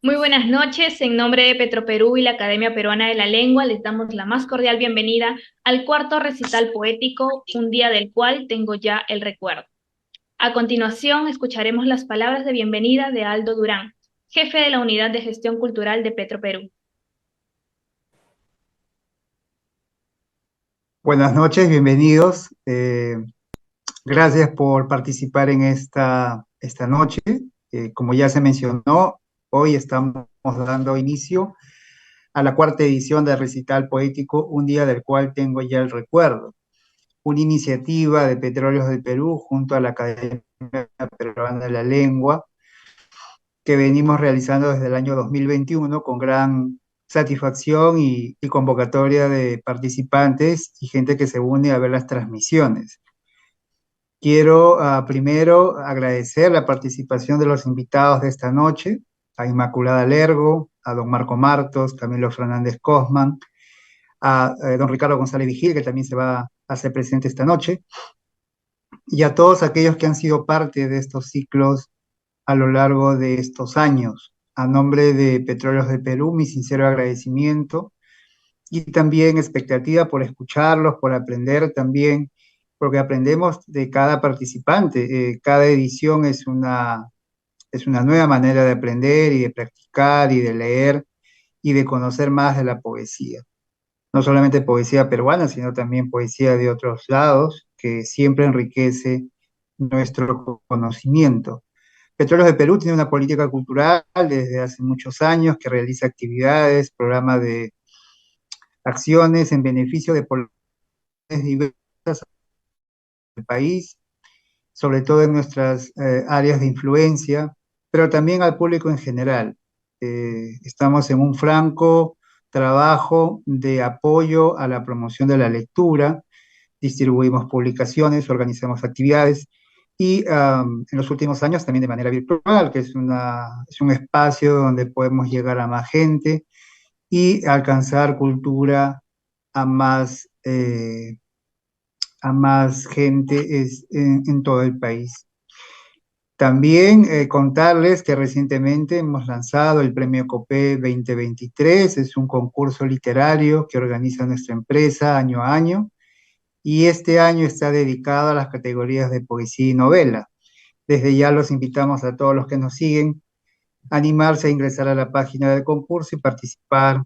Muy buenas noches, en nombre de Petroperú y la Academia Peruana de la Lengua les damos la más cordial bienvenida al cuarto recital poético, Un día del cual tengo ya el recuerdo. A continuación escucharemos las palabras de bienvenida de Aldo Durán, jefe de la Unidad de Gestión Cultural de Petroperú. Buenas noches, bienvenidos. Gracias por participar en esta noche. Como ya se mencionó, hoy estamos dando inicio a la cuarta edición del recital poético Un día del cual tengo ya el recuerdo, una iniciativa de Petróleos del Perú junto a la Academia Peruana de la Lengua que venimos realizando desde el año 2021 con gran satisfacción y convocatoria de participantes y gente que se une a ver las transmisiones. Quiero primero agradecer la participación de los invitados de esta noche, a Inmaculada Lergo, a don Marco Martos, Camilo Fernández Cosman, a don Ricardo González Vigil, que también se va a hacer presente esta noche, y a todos aquellos que han sido parte de estos ciclos a lo largo de estos años. A nombre de Petróleos de Perú, mi sincero agradecimiento y también expectativa por escucharlos, por aprender también, porque aprendemos de cada participante. Cada edición es una nueva manera de aprender y de practicar y de leer y de conocer más de la poesía. No solamente poesía peruana, sino también poesía de otros lados, que siempre enriquece nuestro conocimiento. Petróleos de Perú tiene una política cultural desde hace muchos años que realiza actividades, programas de acciones en beneficio de poblaciones diversas del país, sobre todo en nuestras áreas de influencia, pero también al público en general. Estamos en un franco trabajo de apoyo a la promoción de la lectura, distribuimos publicaciones, organizamos actividades y en los últimos años también de manera virtual, que es un espacio donde podemos llegar a más gente y alcanzar cultura a a más gente en todo el país. También contarles que recientemente hemos lanzado el Premio COPE 2023, es un concurso literario que organiza nuestra empresa año a año, y este año está dedicado a las categorías de poesía y novela. Desde ya los invitamos a todos los que nos siguen a animarse a ingresar a la página del concurso y participar.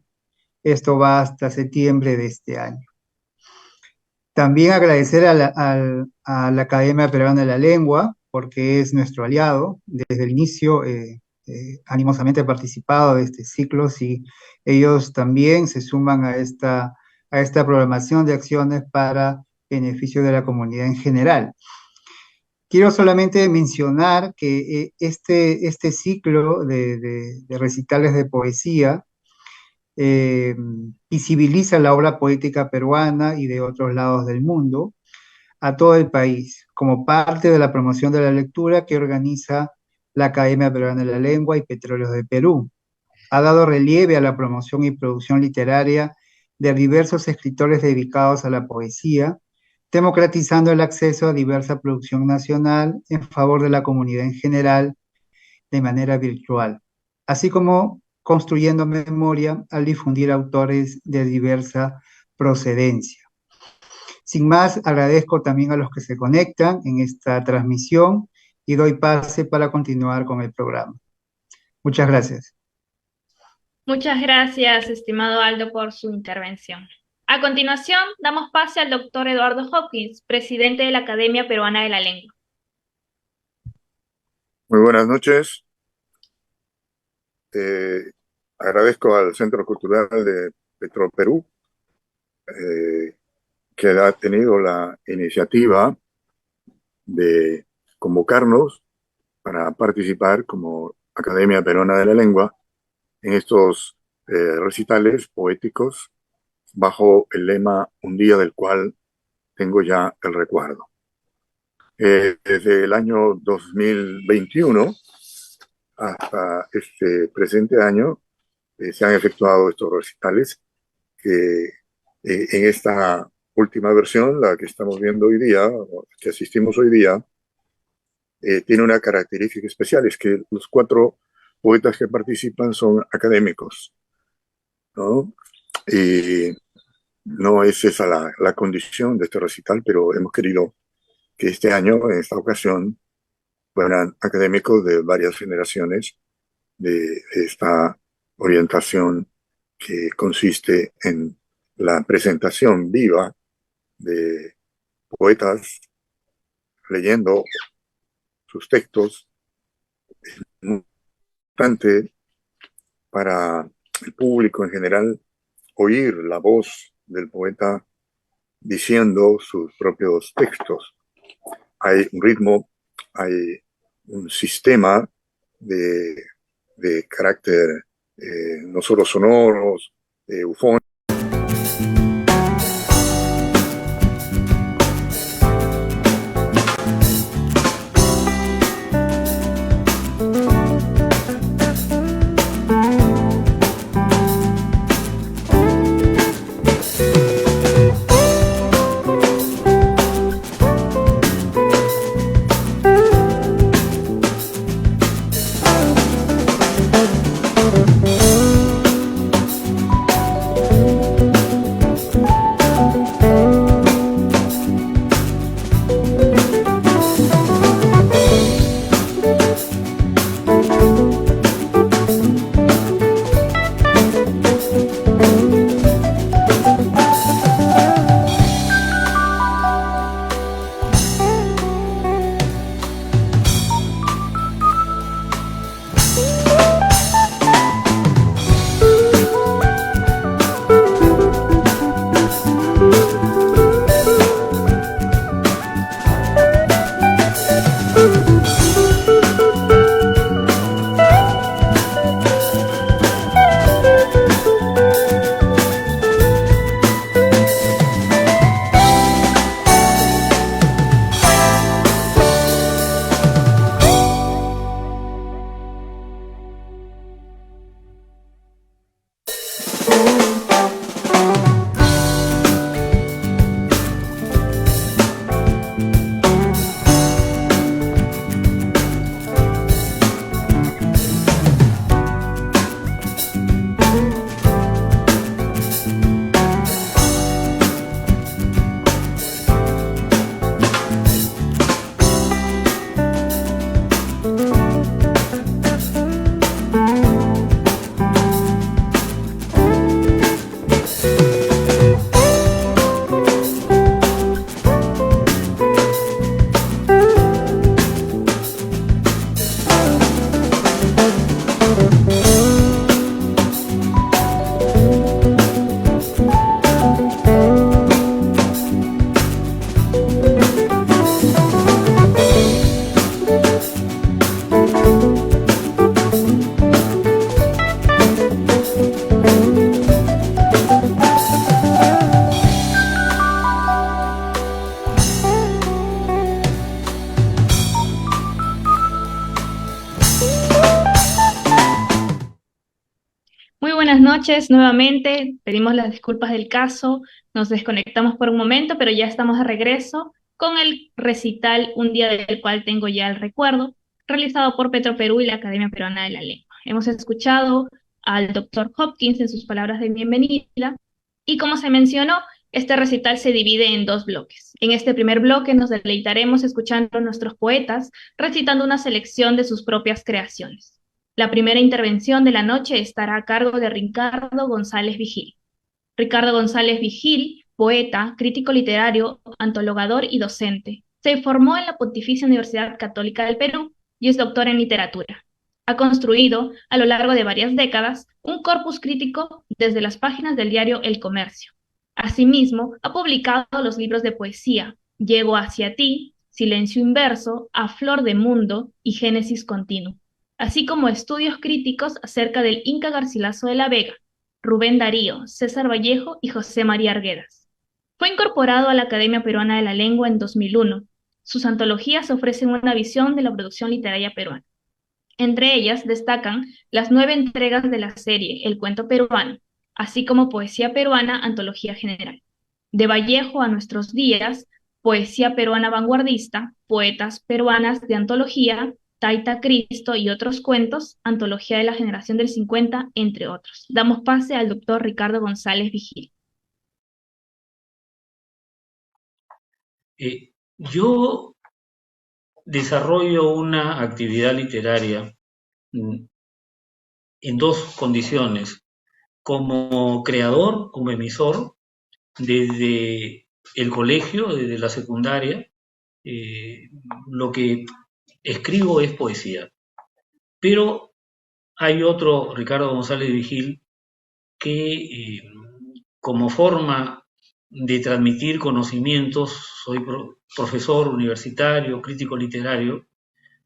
Esto va hasta septiembre de este año. También agradecer a la Academia Peruana de la Lengua, porque es nuestro aliado. Desde el inicio, animosamente ha participado de este ciclo, y ellos también se suman a esta programación de acciones para beneficio de la comunidad en general. Quiero solamente mencionar que este ciclo de recitales de poesía eh, visibiliza la obra poética peruana y de otros lados del mundo a todo el país, como parte de la promoción de la lectura que organiza la Academia Peruana de la Lengua y Petróleos de Perú. Ha dado relieve a la promoción y producción literaria de diversos escritores dedicados a la poesía, democratizando el acceso a diversa producción nacional en favor de la comunidad en general de manera virtual, así como construyendo memoria al difundir autores de diversa procedencia. Sin más, agradezco también a los que se conectan en esta transmisión y doy pase para continuar con el programa. Muchas gracias. Muchas gracias, estimado Aldo, por su intervención. A continuación, damos pase al doctor Eduardo Hopkins, presidente de la Academia Peruana de la Lengua. Muy buenas noches. Eh, Agradezco al Centro Cultural de Petroperú que ha tenido la iniciativa de convocarnos para participar como Academia Peruana de la Lengua en estos recitales poéticos bajo el lema Un día del cual tengo ya el recuerdo. Desde el año 2021 hasta este presente año se han efectuado estos recitales, que en esta última versión, la que estamos viendo hoy día, o que asistimos hoy día, tiene una característica especial, es que los 4 poetas que participan son académicos, ¿no? Y no es esa la condición de este recital, pero hemos querido que este año, en esta ocasión, fueran académicos de varias generaciones de esta orientación que consiste en la presentación viva de poetas leyendo sus textos. Muy importante para el público en general oír la voz del poeta diciendo sus propios textos. Hay un ritmo, hay un sistema de carácter no solo sonoros, ufónicos. Muy buenas noches nuevamente, pedimos las disculpas del caso, nos desconectamos por un momento, pero ya estamos de regreso con el recital Un día del cual tengo ya el recuerdo, realizado por Petroperú y la Academia Peruana de la Lengua. Hemos escuchado al doctor Hopkins en sus palabras de bienvenida y como se mencionó, este recital se divide en 2 bloques. En este primer bloque nos deleitaremos escuchando a nuestros poetas recitando una selección de sus propias creaciones. La primera intervención de la noche estará a cargo de Ricardo González Vigil. Ricardo González Vigil, poeta, crítico literario, antologador y docente. Se formó en la Pontificia Universidad Católica del Perú y es doctor en literatura. Ha construido, a lo largo de varias décadas, un corpus crítico desde las páginas del diario El Comercio. Asimismo, ha publicado los libros de poesía Llego hacia ti, Silencio inverso, A flor de mundo y Génesis continuo, así como estudios críticos acerca del Inca Garcilaso de la Vega, Rubén Darío, César Vallejo y José María Arguedas. Fue incorporado a la Academia Peruana de la Lengua en 2001. Sus antologías ofrecen una visión de la producción literaria peruana. Entre ellas destacan las 9 entregas de la serie El Cuento Peruano, así como Poesía Peruana, Antología General. De Vallejo a nuestros días, Poesía Peruana Vanguardista, Poetas Peruanas de Antología, Taita Cristo y otros cuentos, Antología de la Generación del 50, entre otros. Damos pase al doctor Ricardo González Vigil. Yo desarrollo una actividad literaria en dos condiciones: como creador, como emisor, desde el colegio, desde la secundaria. Lo que escribo es poesía, pero hay otro Ricardo González Vigil que como forma de transmitir conocimientos, soy profesor universitario, crítico literario,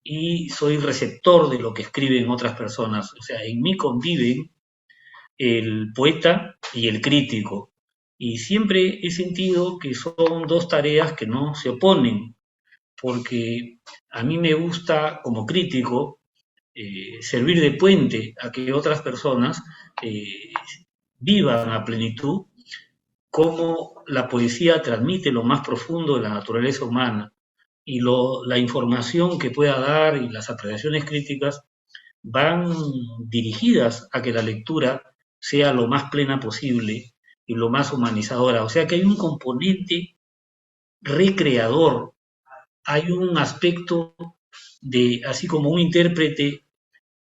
y soy receptor de lo que escriben otras personas. O sea, en mí conviven el poeta y el crítico, y siempre he sentido que son dos tareas que no se oponen, porque a mí me gusta, como crítico, servir de puente a que otras personas vivan a plenitud cómo la poesía transmite lo más profundo de la naturaleza humana, y la información que pueda dar y las apreciaciones críticas van dirigidas a que la lectura sea lo más plena posible y lo más humanizadora. O sea que hay un componente recreador, hay un aspecto de, así como un intérprete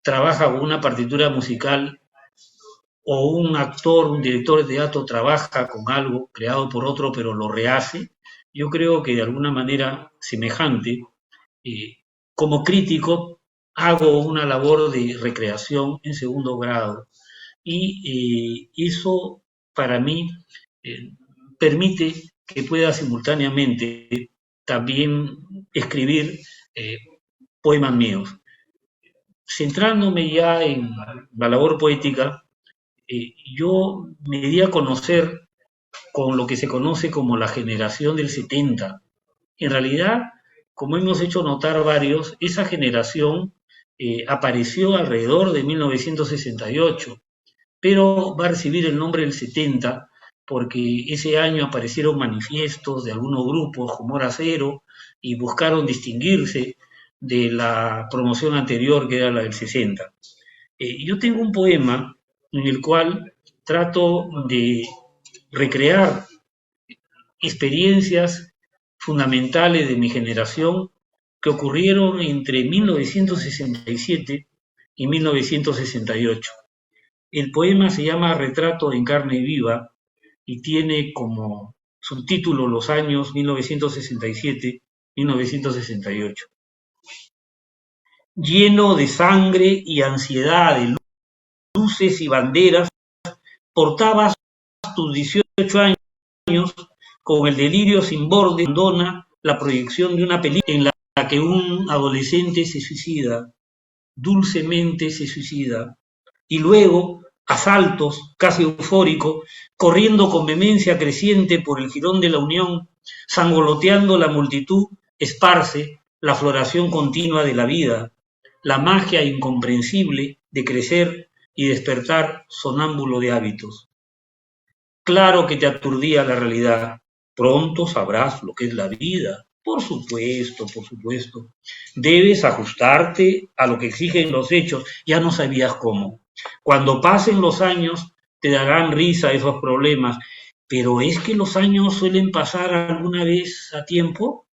trabaja con una partitura musical, o un actor, un director de teatro trabaja con algo creado por otro pero lo rehace. Yo creo que de alguna manera semejante, como crítico, hago una labor de recreación en segundo grado, y eso para mí permite que pueda simultáneamente también escribir poemas míos. Centrándome ya en la labor poética, yo me di a conocer con lo que se conoce como la generación del 70. En realidad, como hemos hecho notar varios, esa generación apareció alrededor de 1968, pero va a recibir el nombre del 70 porque ese año aparecieron manifiestos de algunos grupos como Hora Cero y buscaron distinguirse de la promoción anterior, que era la del 60. Yo tengo un poema en el cual trato de recrear experiencias fundamentales de mi generación que ocurrieron entre 1967 y 1968. El poema se llama Retrato en carne viva y tiene como subtítulo los años 1967-1968. Lleno de sangre y ansiedad, de luces y banderas, portabas tus 18 años con el delirio sin borde, abandona la proyección de una película en la que un adolescente se suicida, dulcemente se suicida, y luego, a saltos, casi eufórico, corriendo con vehemencia creciente por el jirón de la Unión, sangoloteando la multitud, esparce la floración continua de la vida, la magia incomprensible de crecer y despertar sonámbulo de hábitos. Claro que te aturdía la realidad. Pronto sabrás lo que es la vida. Por supuesto, por supuesto. Debes ajustarte a lo que exigen los hechos. Ya no sabías cómo. Cuando pasen los años, te darán risa esos problemas. Pero ¿es que los años suelen pasar alguna vez a tiempo?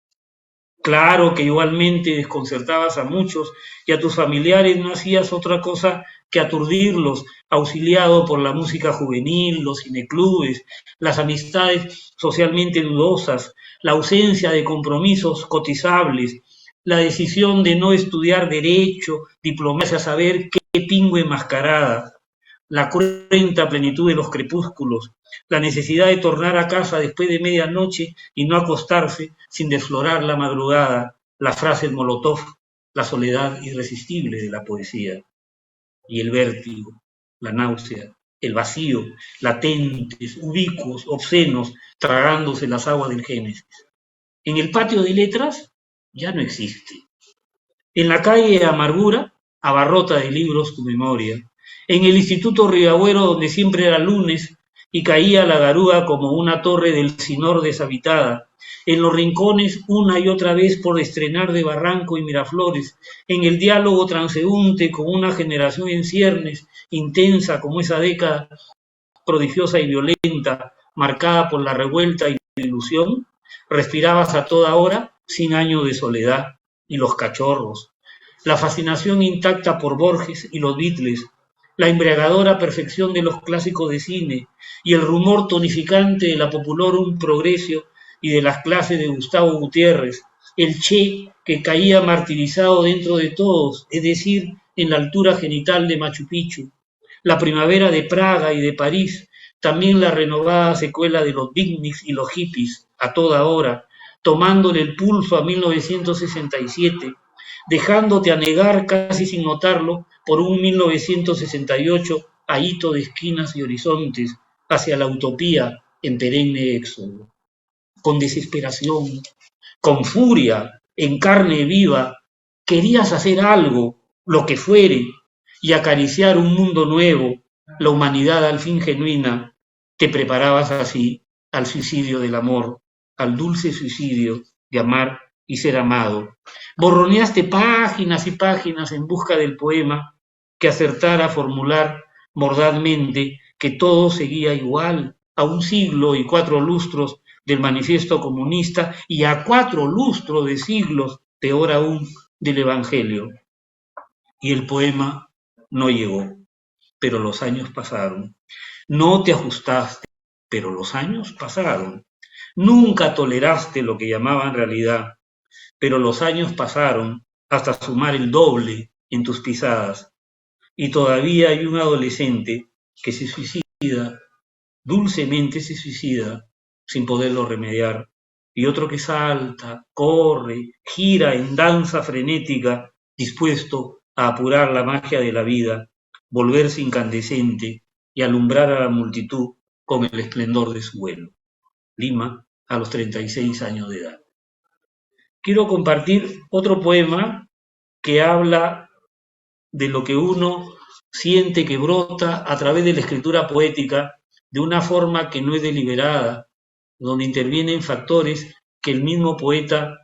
Claro que igualmente desconcertabas a muchos y a tus familiares no hacías otra cosa que aturdirlos, auxiliado por la música juvenil, los cineclubes, las amistades socialmente dudosas, la ausencia de compromisos cotizables, la decisión de no estudiar derecho, diplomacia, saber qué pingo enmascarada, la cruenta plenitud de los crepúsculos, la necesidad de tornar a casa después de medianoche y no acostarse sin desflorar la madrugada, la frase del Molotov, la soledad irresistible de la poesía, y el vértigo, la náusea, el vacío, latentes, ubicuos, obscenos, tragándose las aguas del Génesis. En el patio de letras ya no existe. En la calle Amargura abarrota de libros tu memoria. En el Instituto Riagüero, donde siempre era lunes y caía la garúa como una torre del Sinor deshabitada. En los rincones, una y otra vez por estrenar de Barranco y Miraflores. En el diálogo transeúnte con una generación en ciernes, intensa como esa década prodigiosa y violenta, marcada por la revuelta y la ilusión, respirabas a toda hora 100 años de soledad y los cachorros, la fascinación intacta por Borges y los Beatles, la embriagadora perfección de los clásicos de cine y el rumor tonificante de la Populorum Progressio y de las clases de Gustavo Gutiérrez, el Che que caía martirizado dentro de todos, es decir, en la altura genital de Machu Picchu, la primavera de Praga y de París, también la renovada secuela de los beatniks y los hippies, a toda hora, tomándole el pulso a 1967, dejándote anegar casi sin notarlo por un 1968 ahito de esquinas y horizontes hacia la utopía en perenne éxodo. Con desesperación, con furia, en carne viva, querías hacer algo, lo que fuere, y acariciar un mundo nuevo, la humanidad al fin genuina. Te preparabas así al suicidio del amor, al dulce suicidio de amar y ser amado. Borroneaste páginas y páginas en busca del poema que acertara a formular mordazmente que todo seguía igual a un siglo y 4 lustros del manifiesto comunista y a 4 lustros de siglos, peor aún, del Evangelio. Y el poema no llegó, pero los años pasaron. No te ajustaste, pero los años pasaron. Nunca toleraste lo que llamaban realidad, pero los años pasaron hasta sumar el doble en tus pisadas. Y todavía hay un adolescente que se suicida, dulcemente se suicida, sin poderlo remediar, y otro que salta, corre, gira en danza frenética, dispuesto a apurar la magia de la vida, volverse incandescente y alumbrar a la multitud con el esplendor de su vuelo. Lima, a los 36 años de edad. Quiero compartir otro poema que habla de lo que uno siente que brota a través de la escritura poética de una forma que no es deliberada, donde intervienen factores que el mismo poeta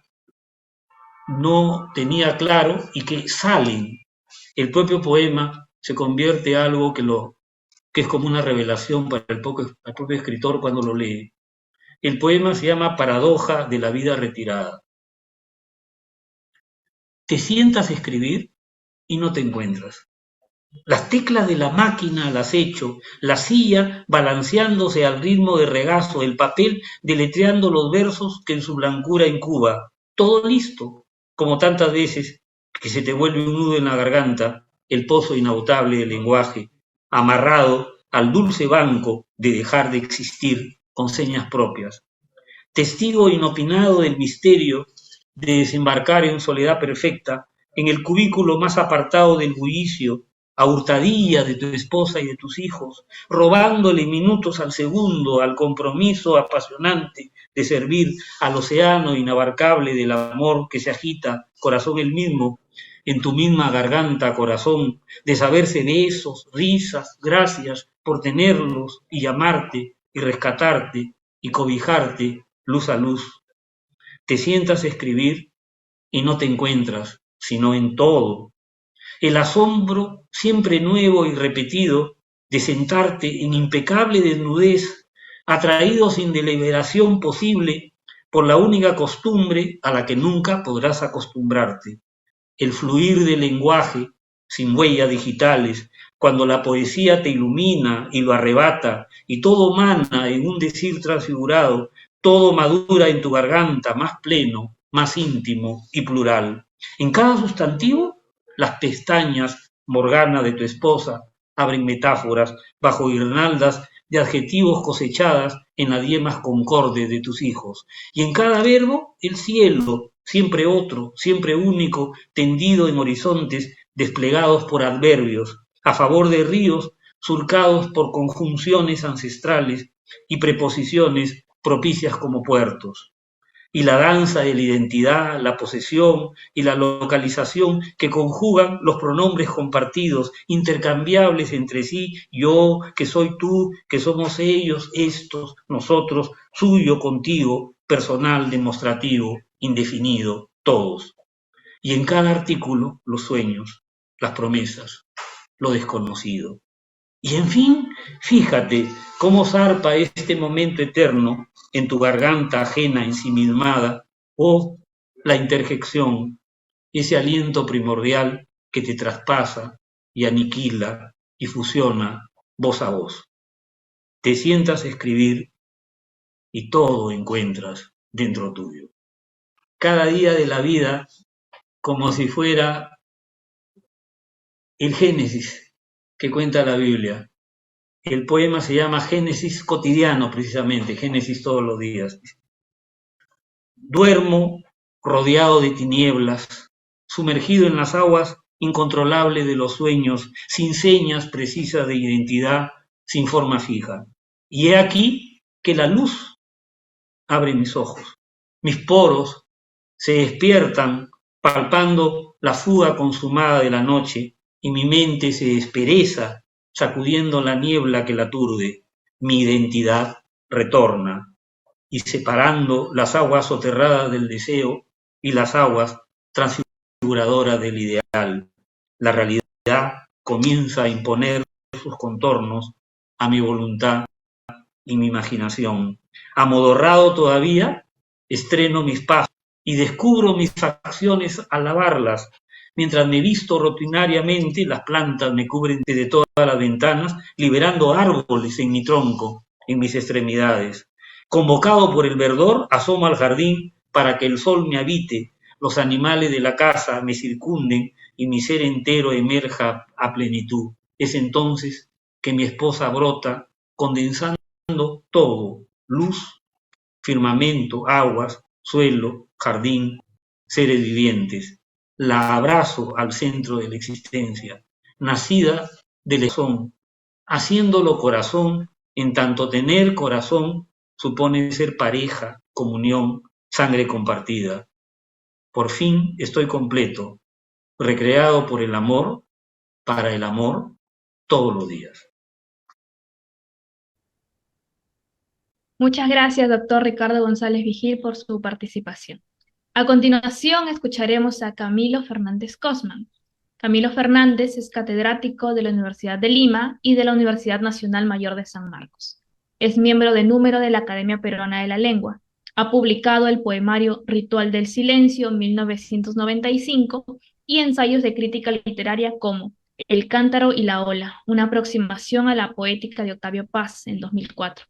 no tenía claro y que salen. El propio poema se convierte en algo que es como una revelación para el propio escritor cuando lo lee. El poema se llama Paradoja de la vida retirada. Te sientas a escribir y no te encuentras. Las teclas de la máquina al acecho, la silla balanceándose al ritmo de regazo, el papel deletreando los versos que en su blancura incuba. Todo listo, como tantas veces que se te vuelve un nudo en la garganta, el pozo inagotable del lenguaje, amarrado al dulce banco de dejar de existir con señas propias. Testigo inopinado del misterio de desembarcar en soledad perfecta, en el cubículo más apartado del bullicio, a hurtadillas de tu esposa y de tus hijos, robándole minutos al segundo al compromiso apasionante de servir al océano inabarcable del amor que se agita, corazón el mismo, en tu misma garganta, corazón, de saberse besos, risas, gracias por tenerlos y llamarte y rescatarte y cobijarte luz a luz. Te sientas a escribir y no te encuentras, sino en todo. El asombro siempre nuevo y repetido de sentarte en impecable desnudez, atraído sin deliberación posible por la única costumbre a la que nunca podrás acostumbrarte, el fluir del lenguaje sin huellas digitales, cuando la poesía te ilumina y lo arrebata, y todo mana en un decir transfigurado, todo madura en tu garganta, más pleno, más íntimo y plural. En cada sustantivo, las pestañas morganas de tu esposa abren metáforas bajo guirnaldas de adjetivos cosechadas en las yemas concordes de tus hijos. Y en cada verbo, el cielo, siempre otro, siempre único, tendido en horizontes desplegados por adverbios, a favor de ríos surcados por conjunciones ancestrales y preposiciones propicias como puertos. y la danza de la identidad, la posesión y la localización que conjugan los pronombres compartidos, intercambiables entre sí, yo, que soy tú, que somos ellos, estos, nosotros, suyo, contigo, personal, demostrativo, indefinido, todos. Y en cada artículo, los sueños, las promesas, lo desconocido. Y en fin, fíjate cómo zarpa este momento eterno en tu garganta ajena ensimismada, o la interjección, ese aliento primordial que te traspasa y aniquila y fusiona voz a voz. Te sientas a escribir y todo encuentras dentro tuyo. Cada día de la vida como si fuera el Génesis que cuenta la Biblia. El poema se llama Génesis cotidiano, precisamente, Génesis todos los días. Duermo rodeado de tinieblas, sumergido en las aguas incontrolables de los sueños, sin señas precisas de identidad, sin forma fija. Y he aquí que la luz abre mis ojos. Mis poros se despiertan palpando la fuga consumada de la noche y mi mente se despereza sacudiendo la niebla que la aturde. Mi identidad retorna y separando las aguas soterradas del deseo y las aguas transfiguradoras del ideal. La realidad comienza a imponer sus contornos a mi voluntad y mi imaginación. Amodorrado todavía, estreno mis pasos y descubro mis facciones al lavarlas. Mientras me visto rutinariamente, las plantas me cubren de todas las ventanas, liberando árboles en mi tronco, en mis extremidades. Convocado por el verdor, asomo al jardín para que el sol me habite, los animales de la casa me circunden y mi ser entero emerja a plenitud. Es entonces que mi esposa brota, condensando todo, luz, firmamento, aguas, suelo, jardín, seres vivientes. La abrazo al centro de la existencia, nacida del corazón, haciéndolo corazón, en tanto tener corazón supone ser pareja, comunión, sangre compartida. Por fin estoy completo, recreado por el amor, para el amor, todos los días. Muchas gracias, doctor Ricardo González Vigil, por su participación. A continuación, escucharemos a Camilo Fernández Cosman. Camilo Fernández es catedrático de la Universidad de Lima y de la Universidad Nacional Mayor de San Marcos. Es miembro de número de la Academia Peruana de la Lengua. Ha publicado el poemario Ritual del Silencio, 1995, y ensayos de crítica literaria como El cántaro y la ola, una aproximación a la poética de Octavio Paz, en 2004.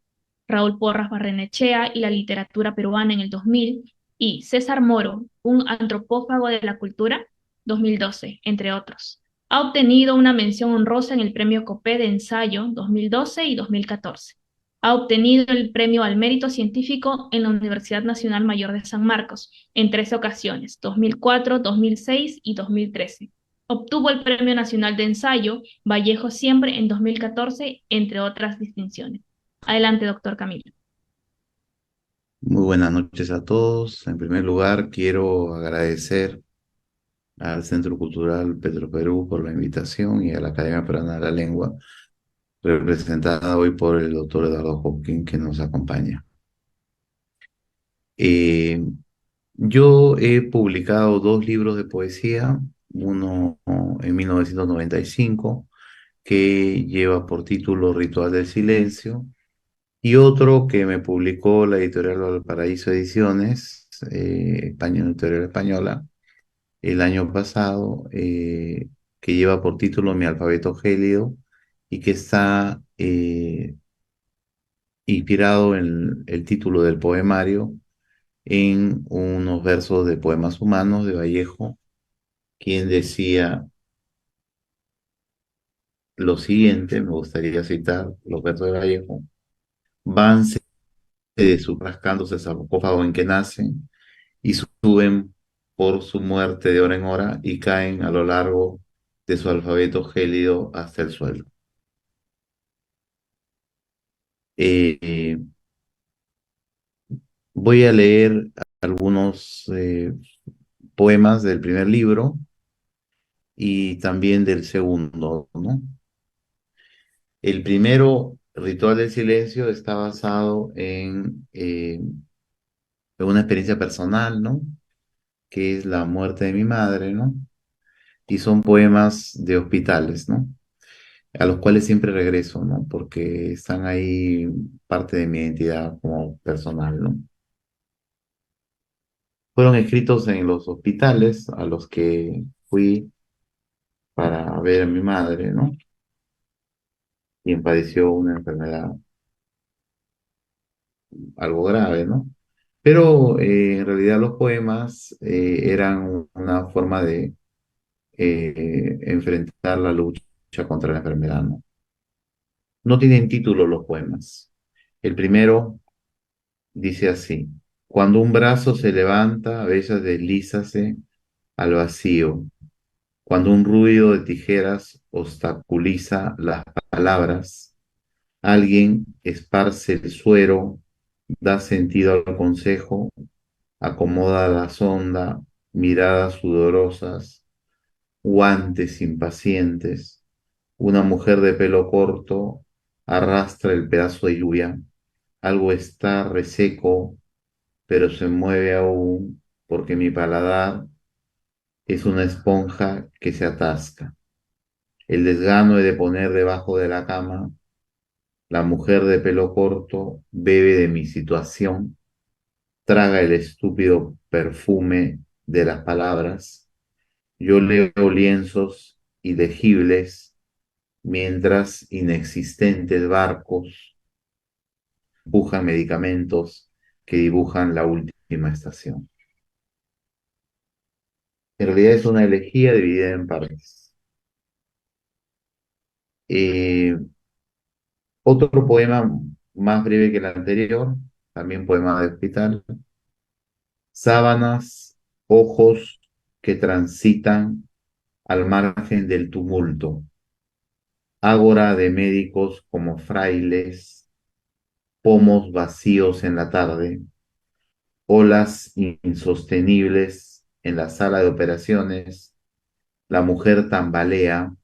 Raúl Porras Barrenechea y la literatura peruana, en el 2000, y César Moro, un antropófago de la cultura, 2012, entre otros. Ha obtenido una mención honrosa en el Premio Copé de Ensayo 2012 y 2014. Ha obtenido el Premio al Mérito Científico en la Universidad Nacional Mayor de San Marcos en 3 ocasiones, 2004, 2006 y 2013. Obtuvo el Premio Nacional de Ensayo Vallejo Siempre en 2014, entre otras distinciones. Adelante, doctor Camilo. Muy buenas noches a todos. En primer lugar, quiero agradecer al Centro Cultural Petroperú por la invitación y a la Academia Peruana de la Lengua, representada hoy por el doctor Eduardo Hopkins, que nos acompaña. Yo he publicado 2 libros de poesía, uno en 1995, que lleva por título Ritual del Silencio, y otro que me publicó la editorial Valparaíso Ediciones, editorial española, el año pasado, que lleva por título Mi alfabeto gélido y que está inspirado en el título del poemario en unos versos de Poemas Humanos de Vallejo, quien decía lo siguiente. Me gustaría citar los versos de Vallejo: vanse de su rascándose el sarcófago en que nacen, y suben por su muerte de hora en hora y caen a lo largo de su alfabeto gélido hasta el suelo. Voy a leer algunos poemas del primer libro y también del segundo, ¿no? El primero, Ritual del Silencio, está basado en una experiencia personal, ¿no? Que es la muerte de mi madre, ¿no? Y son poemas de hospitales, ¿no? A los cuales siempre regreso, ¿no? Porque están ahí parte de mi identidad como personal, ¿no? Fueron escritos en los hospitales a los que fui para ver a mi madre, ¿no? Quien padeció una enfermedad algo grave, ¿no? Pero en realidad los poemas eran una forma de enfrentar la lucha contra la enfermedad, ¿no? No tienen título los poemas. El primero dice así: cuando un brazo se levanta, a veces deslízase al vacío. Cuando un ruido de tijeras obstaculiza las palabras, alguien esparce el suero, da sentido al consejo, acomoda la sonda, miradas sudorosas, guantes impacientes. Una mujer de pelo corto arrastra el pedazo de lluvia. Algo está reseco, pero se mueve aún porque mi paladar es una esponja que se atasca. El desgano he de poner debajo de la cama. La mujer de pelo corto bebe de mi situación, traga el estúpido perfume de las palabras. Yo leo lienzos ilegibles mientras inexistentes barcos dibujan medicamentos que dibujan la última estación. En realidad es una elegía dividida en partes. Eh, Otro poema más breve que el anterior, también poema de hospital. Sábanas, ojos que transitan al margen del tumulto. Ágora de médicos como frailes, pomos vacíos en la tarde, olas insostenibles en la sala de operaciones, la mujer tambalea,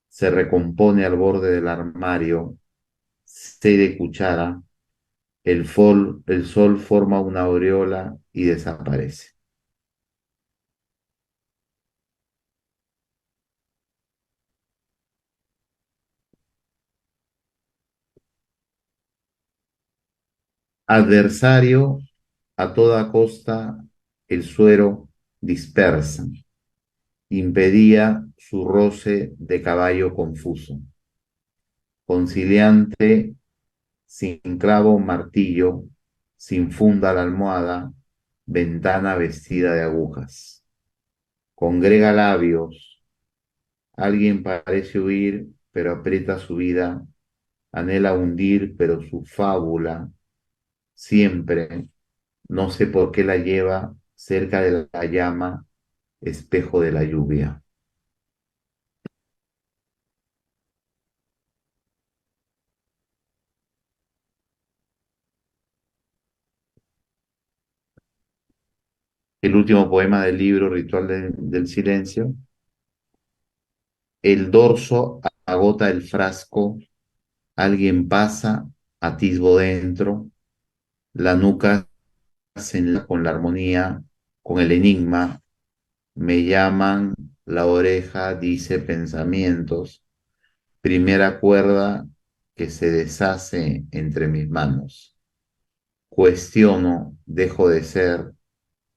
se recompone al borde del armario, se de cuchara, el sol forma una aureola y desaparece. Adversario, a toda costa el suero dispersa, impedía su roce de caballo confuso. Conciliante, sin clavo martillo, sin funda la almohada, ventana vestida de agujas. Congrega labios, alguien parece huir, pero aprieta su vida, anhela hundir, pero su fábula siempre, no sé por qué la lleva cerca de la llama, espejo de la lluvia. El último poema del libro Ritual del Silencio. El dorso agota el frasco, alguien pasa, atisbo dentro, la nuca se enlaza con la armonía, con el enigma, me llaman, la oreja dice pensamientos, primera cuerda que se deshace entre mis manos. Cuestiono, dejo de ser,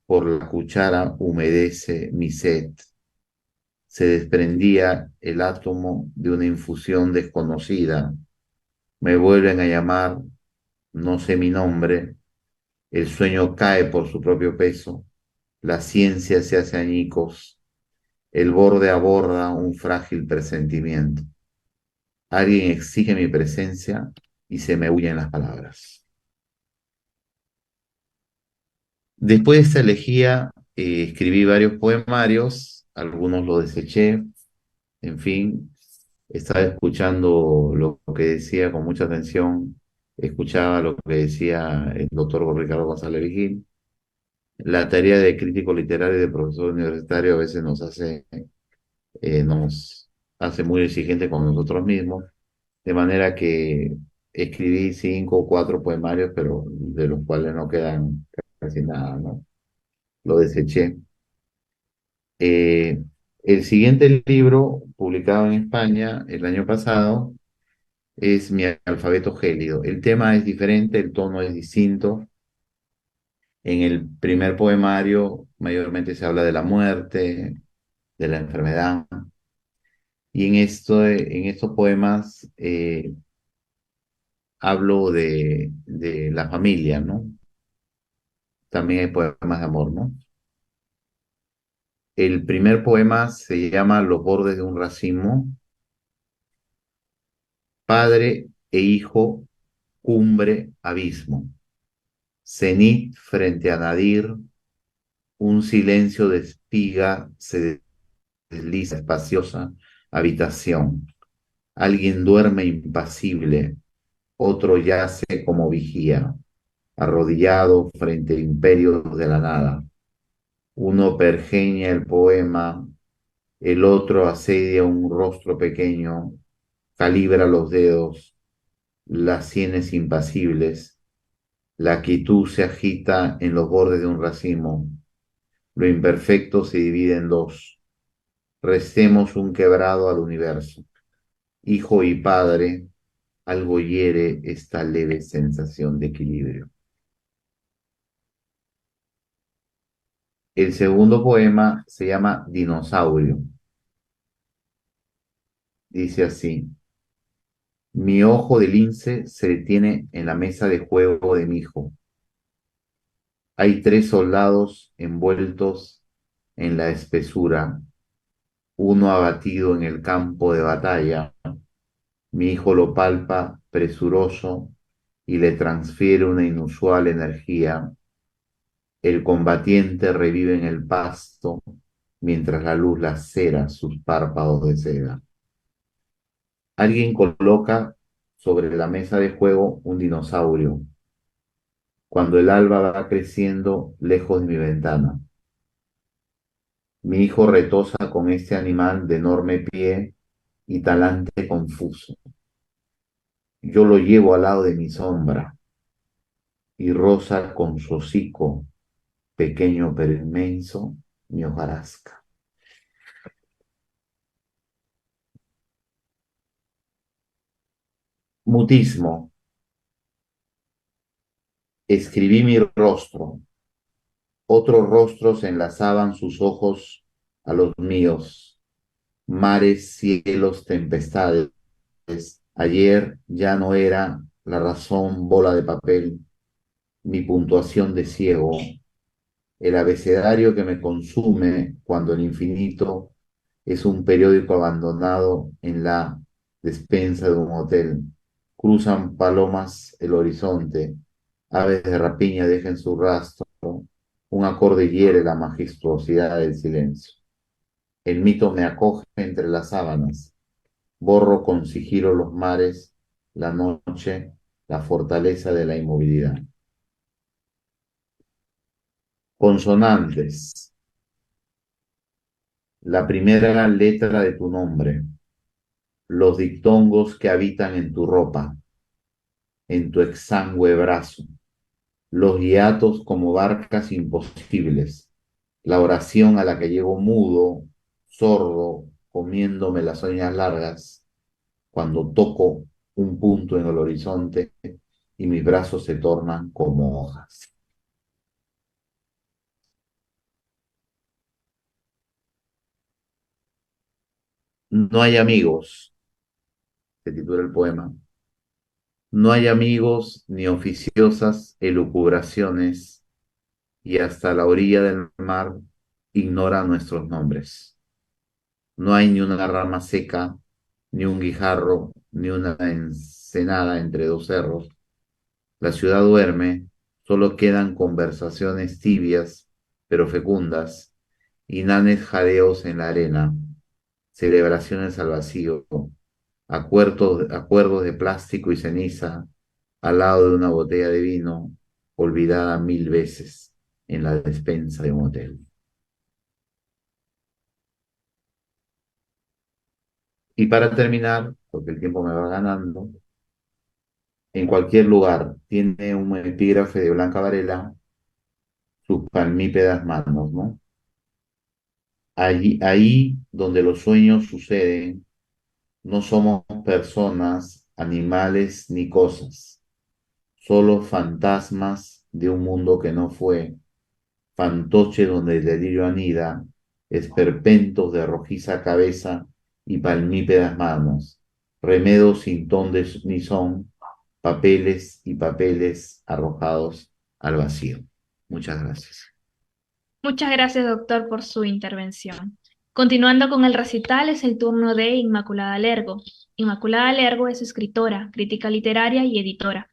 por la cuchara humedece mi sed. Se desprendía el átomo de una infusión desconocida. Me vuelven a llamar, no sé mi nombre, el sueño cae por su propio peso, la ciencia se hace añicos, el borde aborda un frágil presentimiento. Alguien exige mi presencia y se me huyen las palabras. Después de esta elegía, escribí varios poemarios, algunos los deseché, en fin, estaba escuchando lo que decía con mucha atención, escuchaba lo que decía el doctor Ricardo González Vigil, La tarea de crítico literario y de profesor universitario a veces nos hace muy exigentes con nosotros mismos, de manera que escribí 5 o 4 poemarios, pero de los cuales no quedan casi nada, ¿no? Lo deseché. Eh, el siguiente libro, publicado en España el año pasado, es Mi alfabeto gélido. El tema es diferente, el tono es distinto. En el primer poemario mayormente se habla de la muerte, de la enfermedad, y en estos poemas hablo de la familia, ¿no? También hay poemas de amor, ¿no? El primer poema se llama Los bordes de un racimo. Padre e hijo, cumbre, abismo. Cenit frente a Nadir, un silencio de espiga se desliza, espaciosa habitación. Alguien duerme impasible, otro yace como vigía, arrodillado frente a imperios de la nada. Uno pergeña el poema, el otro asedia un rostro pequeño, calibra los dedos, las sienes impasibles. La quietud se agita en los bordes de un racimo. Lo imperfecto se divide en dos. Recemos un quebrado al universo. Hijo y padre, algo hiere esta leve sensación de equilibrio. El segundo poema se llama Dinosaurio. Dice así: mi ojo de lince se detiene en la mesa de juego de mi hijo. Hay 3 soldados envueltos en la espesura, uno abatido en el campo de batalla. Mi hijo lo palpa presuroso y le transfiere una inusual energía. El combatiente revive en el pasto mientras la luz lacera sus párpados de seda. Alguien coloca sobre la mesa de juego un dinosaurio. Cuando el alba va creciendo lejos de mi ventana, mi hijo retosa con este animal de enorme pie y talante confuso. Yo lo llevo al lado de mi sombra y roza con su hocico, pequeño pero inmenso, mi hojarasca. Mutismo. Escribí mi rostro. Otros rostros enlazaban sus ojos a los míos. Mares, cielos, tempestades. Ayer ya no era la razón bola de papel, mi puntuación de ciego, el abecedario que me consume cuando el infinito es un periódico abandonado en la despensa de un hotel. Cruzan palomas el horizonte, aves de rapiña dejan su rastro, un acorde hiere la majestuosidad del silencio. El mito me acoge entre las sábanas, borro con sigilo los mares, la noche, la fortaleza de la inmovilidad. Consonantes. La primera letra de tu nombre, los dictongos que habitan en tu ropa, en tu exangüe brazo, los hiatos como barcas imposibles, la oración a la que llego mudo, sordo, comiéndome las uñas largas, cuando toco un punto en el horizonte y mis brazos se tornan como hojas. No hay amigos, se titula el poema. No hay amigos ni oficiosas elucubraciones y hasta la orilla del mar ignora nuestros nombres. No hay ni una rama seca, ni un guijarro, ni una ensenada entre 2 cerros. La ciudad duerme, solo quedan conversaciones tibias, pero fecundas, inanes jadeos en la arena, celebraciones al vacío, acuerdos de plástico y ceniza, al lado de una botella de vino, olvidada 1000 veces. en la despensa de un hotel. Y para terminar, porque el tiempo me va ganando, en cualquier lugar tiene un epígrafe de Blanca Varela, sus palmípedas manos, ¿no? Ahí donde los sueños suceden, no somos personas, animales ni cosas, solo fantasmas de un mundo que no fue, fantoche donde el delirio anida, esperpentos de rojiza cabeza y palmípedas manos, remedos sin ton ni son, papeles y papeles arrojados al vacío. Muchas gracias. Muchas gracias, doctor, por su intervención. Continuando con el recital, es el turno de Inmaculada Lergo. Inmaculada Lergo es escritora, crítica literaria y editora.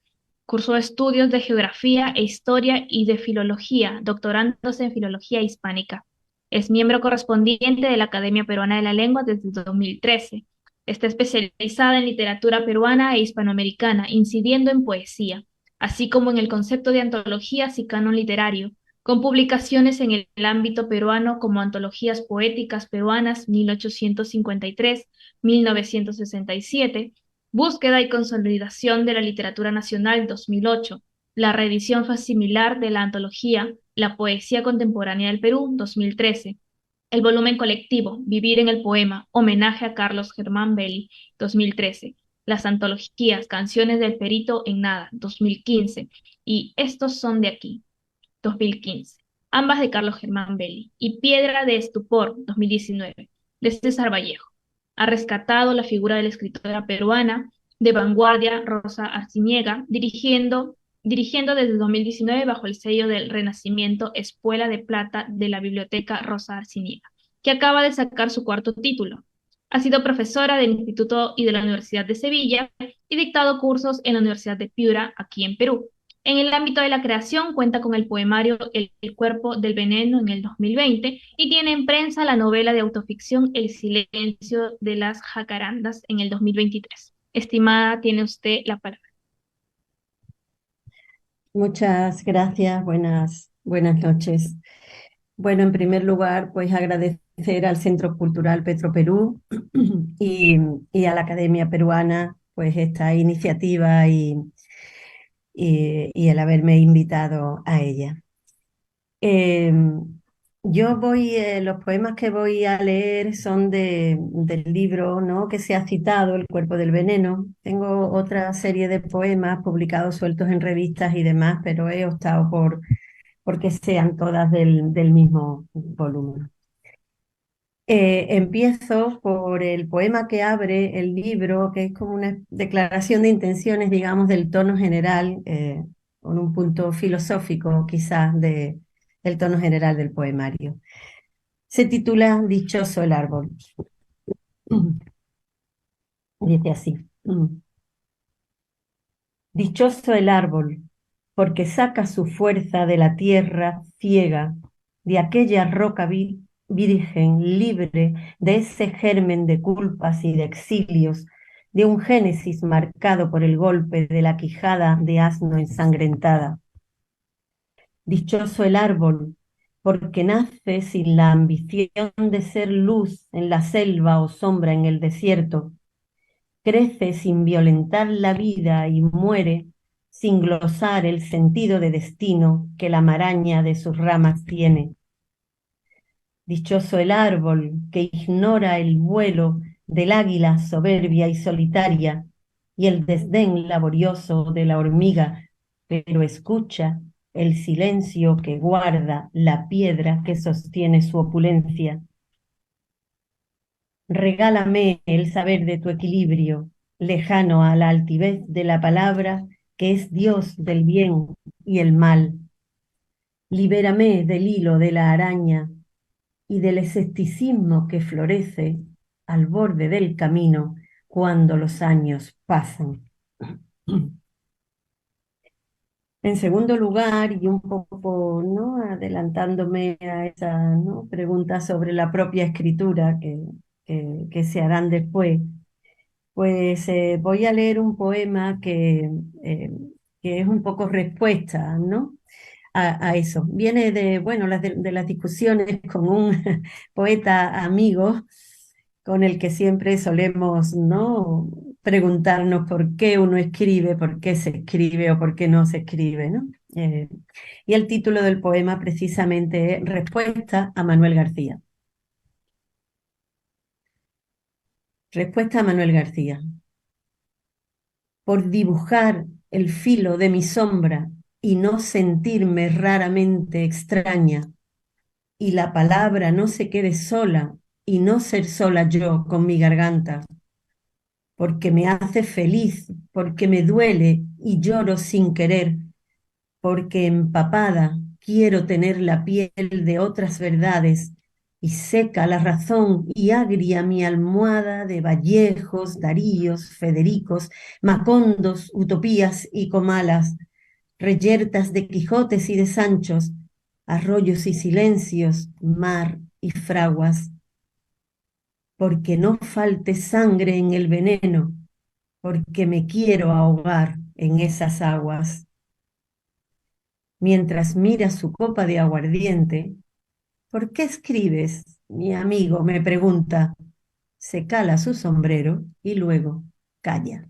Cursó estudios de Geografía e Historia y de Filología, doctorándose en Filología Hispánica. Es miembro correspondiente de la Academia Peruana de la Lengua desde 2013. Está especializada en literatura peruana e hispanoamericana, incidiendo en poesía, así como en el concepto de antologías y canon literario, con publicaciones en el ámbito peruano como Antologías Poéticas Peruanas 1853-1967, Búsqueda y Consolidación de la Literatura Nacional 2008, la reedición facsimiliar de la antología La Poesía Contemporánea del Perú 2013, el volumen colectivo Vivir en el Poema, homenaje a Carlos Germán Belli 2013, las antologías Canciones del Perito en Nada 2015 y Estos son de aquí 2015, ambas de Carlos Germán Belli, y Piedra de Estupor, 2019, de César Vallejo. Ha rescatado la figura de la escritora peruana de vanguardia Rosa Arciniega, dirigiendo desde 2019 bajo el sello del Renacimiento Espuela de Plata de la Biblioteca Rosa Arciniega, que acaba de sacar su cuarto título. Ha sido profesora del Instituto y de la Universidad de Sevilla y dictado cursos en la Universidad de Piura, aquí en Perú. En el ámbito de la creación cuenta con el poemario El cuerpo del veneno en el 2020 y tiene en prensa la novela de autoficción El silencio de las jacarandas en el 2023. Estimada, tiene usted la palabra. Muchas gracias, buenas noches. Bueno, en primer lugar, pues agradecer al Centro Cultural Petroperú y a la Academia Peruana, pues esta iniciativa y el haberme invitado a ella. Los poemas que voy a leer son del libro, ¿no?, que se ha citado, El cuerpo del veneno. Tengo otra serie de poemas publicados sueltos en revistas y demás, pero he optado por que sean todas del mismo volumen. Empiezo por el poema que abre el libro, que es como una declaración de intenciones, digamos, del tono general, con un punto filosófico quizás del tono general del poemario. Se titula Dichoso el árbol. Dice así. Dichoso el árbol, porque saca su fuerza de la tierra ciega, de aquella roca virgen, libre de ese germen de culpas y de exilios, de un génesis marcado por el golpe de la quijada de asno ensangrentada. Dichoso el árbol, porque nace sin la ambición de ser luz en la selva o sombra en el desierto, crece sin violentar la vida y muere sin glosar el sentido de destino que la maraña de sus ramas tiene. Dichoso el árbol que ignora el vuelo del águila soberbia y solitaria y el desdén laborioso de la hormiga, pero escucha el silencio que guarda la piedra que sostiene su opulencia. Regálame el saber de tu equilibrio, lejano a la altivez de la palabra que es Dios del bien y el mal. Libérame del hilo de la araña y del escepticismo que florece al borde del camino cuando los años pasan. En segundo lugar, y un poco, ¿no?, adelantándome a esa, ¿no?, pregunta sobre la propia escritura que se harán después, pues voy a leer un poema que es un poco respuesta, ¿no?, a eso. Viene de, bueno, de las discusiones con un poeta amigo con el que siempre solemos, ¿no?, preguntarnos por qué uno escribe, por qué se escribe o por qué no se escribe, ¿no? Y el título del poema precisamente es Respuesta a Manuel García. Respuesta a Manuel García. Por dibujar el filo de mi sombra y no sentirme raramente extraña, y la palabra no se quede sola y no ser sola yo con mi garganta, porque me hace feliz, porque me duele y lloro sin querer, porque empapada quiero tener la piel de otras verdades y seca la razón y agria mi almohada de Vallejos, Daríos, Federicos, Macondos, utopías y comalas, reyertas de Quijotes y de Sanchos, arroyos y silencios, mar y fraguas, porque no falte sangre en el veneno, porque me quiero ahogar en esas aguas. Mientras mira su copa de aguardiente, ¿por qué escribes? Mi amigo me pregunta. Se cala su sombrero y luego calla.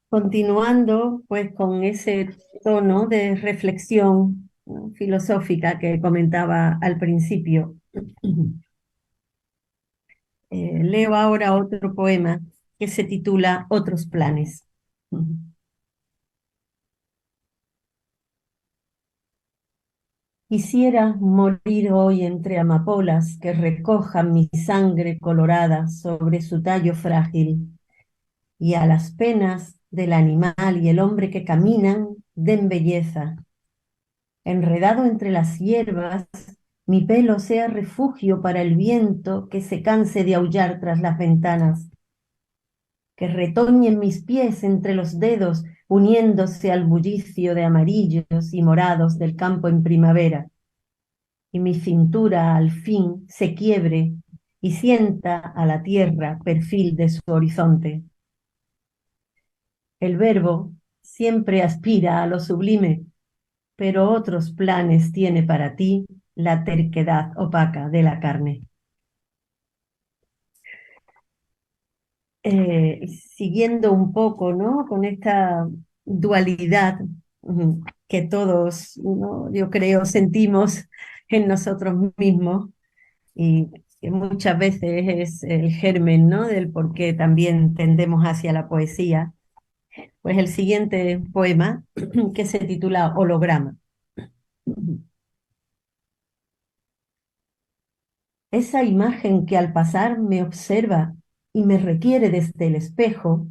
Continuando pues con ese tono de reflexión, ¿no?, filosófica que comentaba al principio, leo ahora otro poema que se titula Otros planes. Quisiera morir hoy entre amapolas que recojan mi sangre colorada sobre su tallo frágil, y a las penas del animal y el hombre que caminan den belleza. Enredado entre las hierbas, mi pelo sea refugio para el viento que se canse de aullar tras las ventanas. Que retoñen mis pies entre los dedos, uniéndose al bullicio de amarillos y morados del campo en primavera. Y mi cintura al fin se quiebre y sienta a la tierra perfil de su horizonte. El verbo siempre aspira a lo sublime, pero otros planes tiene para ti la terquedad opaca de la carne. Siguiendo un poco, ¿no?, con esta dualidad que todos, ¿no?, yo creo, sentimos en nosotros mismos y que muchas veces es el germen, ¿no?, del por qué también tendemos hacia la poesía. Pues el siguiente poema, que se titula Holograma. Esa imagen que al pasar me observa y me requiere desde el espejo,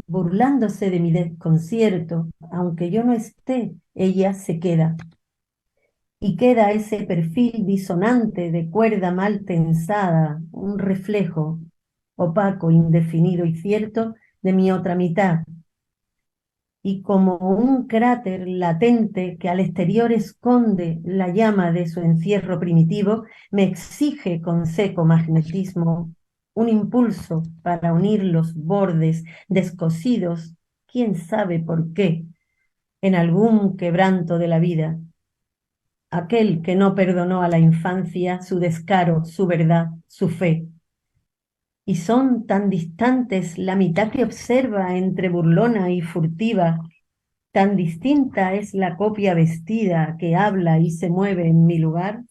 burlándose de mi desconcierto, aunque yo no esté, ella se queda. Y queda ese perfil disonante de cuerda mal tensada, un reflejo opaco, indefinido y cierto de mi otra mitad, y como un cráter latente que al exterior esconde la llama de su encierro primitivo, me exige con seco magnetismo un impulso para unir los bordes descosidos, quién sabe por qué, en algún quebranto de la vida. Aquel que no perdonó a la infancia su descaro, su verdad, su fe. Y son tan distantes la mitad que observa entre burlona y furtiva, tan distinta es la copia vestida que habla y se mueve en mi lugar,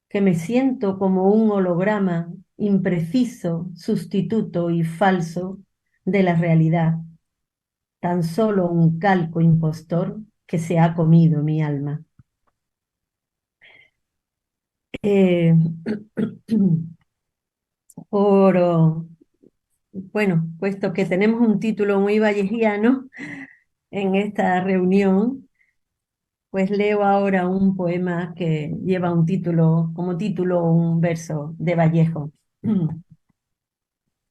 que me siento como un holograma impreciso, sustituto y falso de la realidad, tan solo un calco impostor que se ha comido mi alma. Eh, por, bueno, puesto que tenemos un título muy vallejiano en esta reunión, pues leo ahora un poema que lleva un título, como título un verso de Vallejo.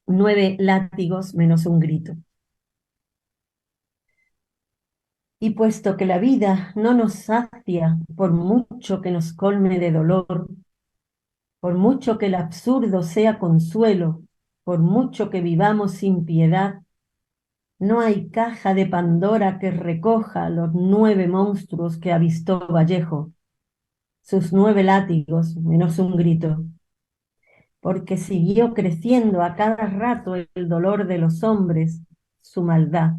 9 látigos menos un grito. Y puesto que la vida no nos sacia, por mucho que nos colme de dolor, por mucho que el absurdo sea consuelo, por mucho que vivamos sin piedad, No hay caja de Pandora que recoja los 9 monstruos que avistó Vallejo, sus 9 látigos menos un grito, porque siguió creciendo a cada rato el dolor de los hombres, su maldad.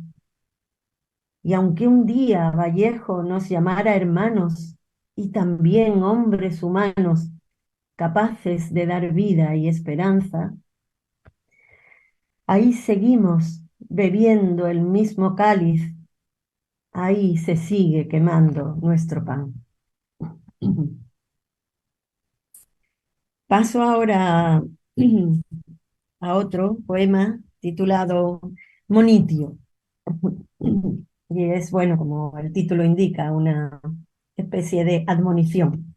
Y aunque un día Vallejo nos llamara hermanos y también hombres humanos capaces de dar vida y esperanza, ahí seguimos bebiendo el mismo cáliz, ahí se sigue quemando nuestro pan. Paso ahora a otro poema titulado Monitio. Y es, bueno, como el título indica, una especie de admonición.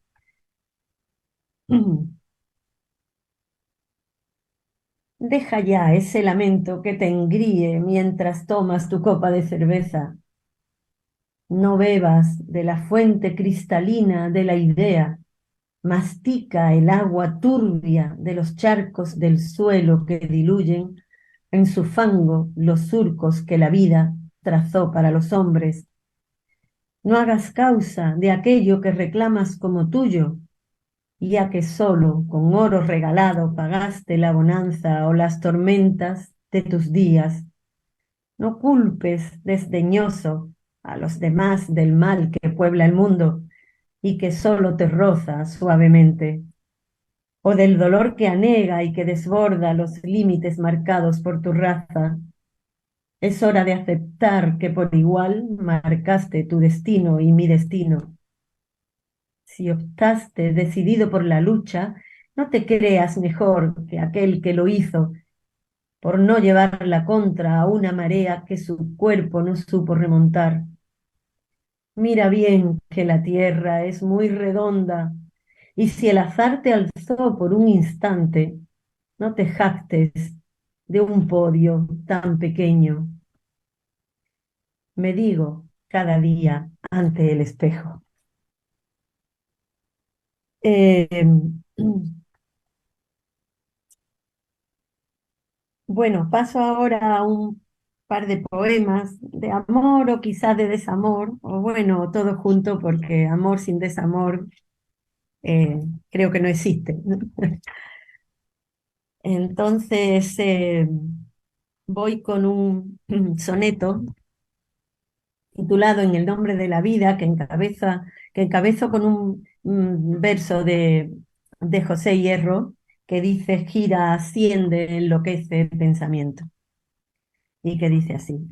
Deja ya ese lamento que te engríe mientras tomas tu copa de cerveza. No bebas de la fuente cristalina de la idea. Mastica el agua turbia de los charcos del suelo que diluyen en su fango los surcos que la vida trazó para los hombres. No hagas causa de aquello que reclamas como tuyo, ya que solo con oro regalado pagaste la bonanza o las tormentas de tus días. No culpes desdeñoso a los demás del mal que puebla el mundo y que solo te roza suavemente, o del dolor que anega y que desborda los límites marcados por tu raza. Es hora de aceptar que por igual marcaste tu destino y mi destino. Si optaste decidido por la lucha, no te creas mejor que aquel que lo hizo por no llevar la contra a una marea que su cuerpo no supo remontar. Mira bien que la tierra es muy redonda, y si el azar te alzó por un instante, no te jactes de un podio tan pequeño. Me digo cada día ante el espejo. Eh, bueno, paso ahora a un par de poemas de amor o quizás de desamor, o bueno, todo junto porque amor sin desamor creo que no existe. Entonces voy con un soneto titulado En el nombre de la vida que encabezo con un verso de José Hierro que dice gira, asciende, enloquece pensamiento. Y que dice así.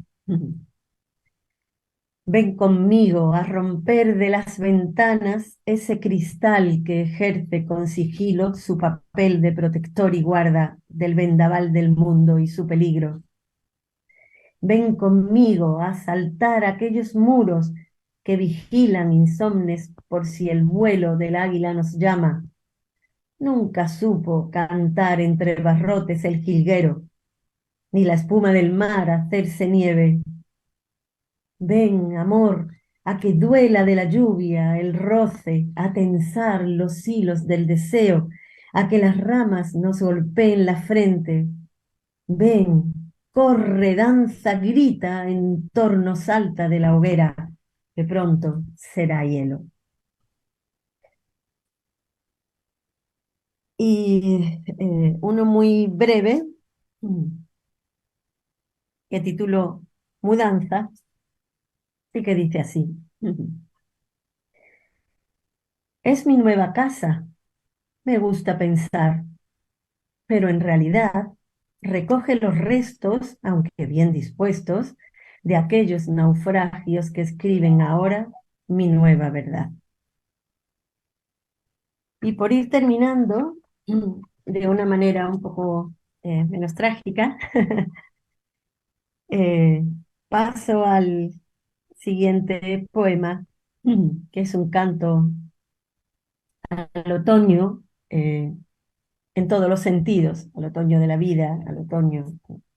Ven conmigo a romper de las ventanas ese cristal que ejerce con sigilo su papel de protector y guarda del vendaval del mundo y su peligro. Ven conmigo a saltar aquellos muros que vigilan insomnes por si el vuelo del águila nos llama. Nunca supo cantar entre barrotes el jilguero, ni la espuma del mar hacerse nieve. Ven, amor, a que duela de la lluvia el roce, a tensar los hilos del deseo, a que las ramas nos golpeen la frente. Ven, corre, danza, grita, en torno salta de la hoguera, de pronto será hielo. Y uno muy breve, que titulo Mudanza, y que dice así. Es mi nueva casa, me gusta pensar, pero en realidad recoge los restos, aunque bien dispuestos, de aquellos naufragios que escriben ahora mi nueva verdad. Y por ir terminando, de una manera un poco menos trágica, eh, paso al siguiente poema, que es un canto al otoño, en todos los sentidos, al otoño de la vida, al otoño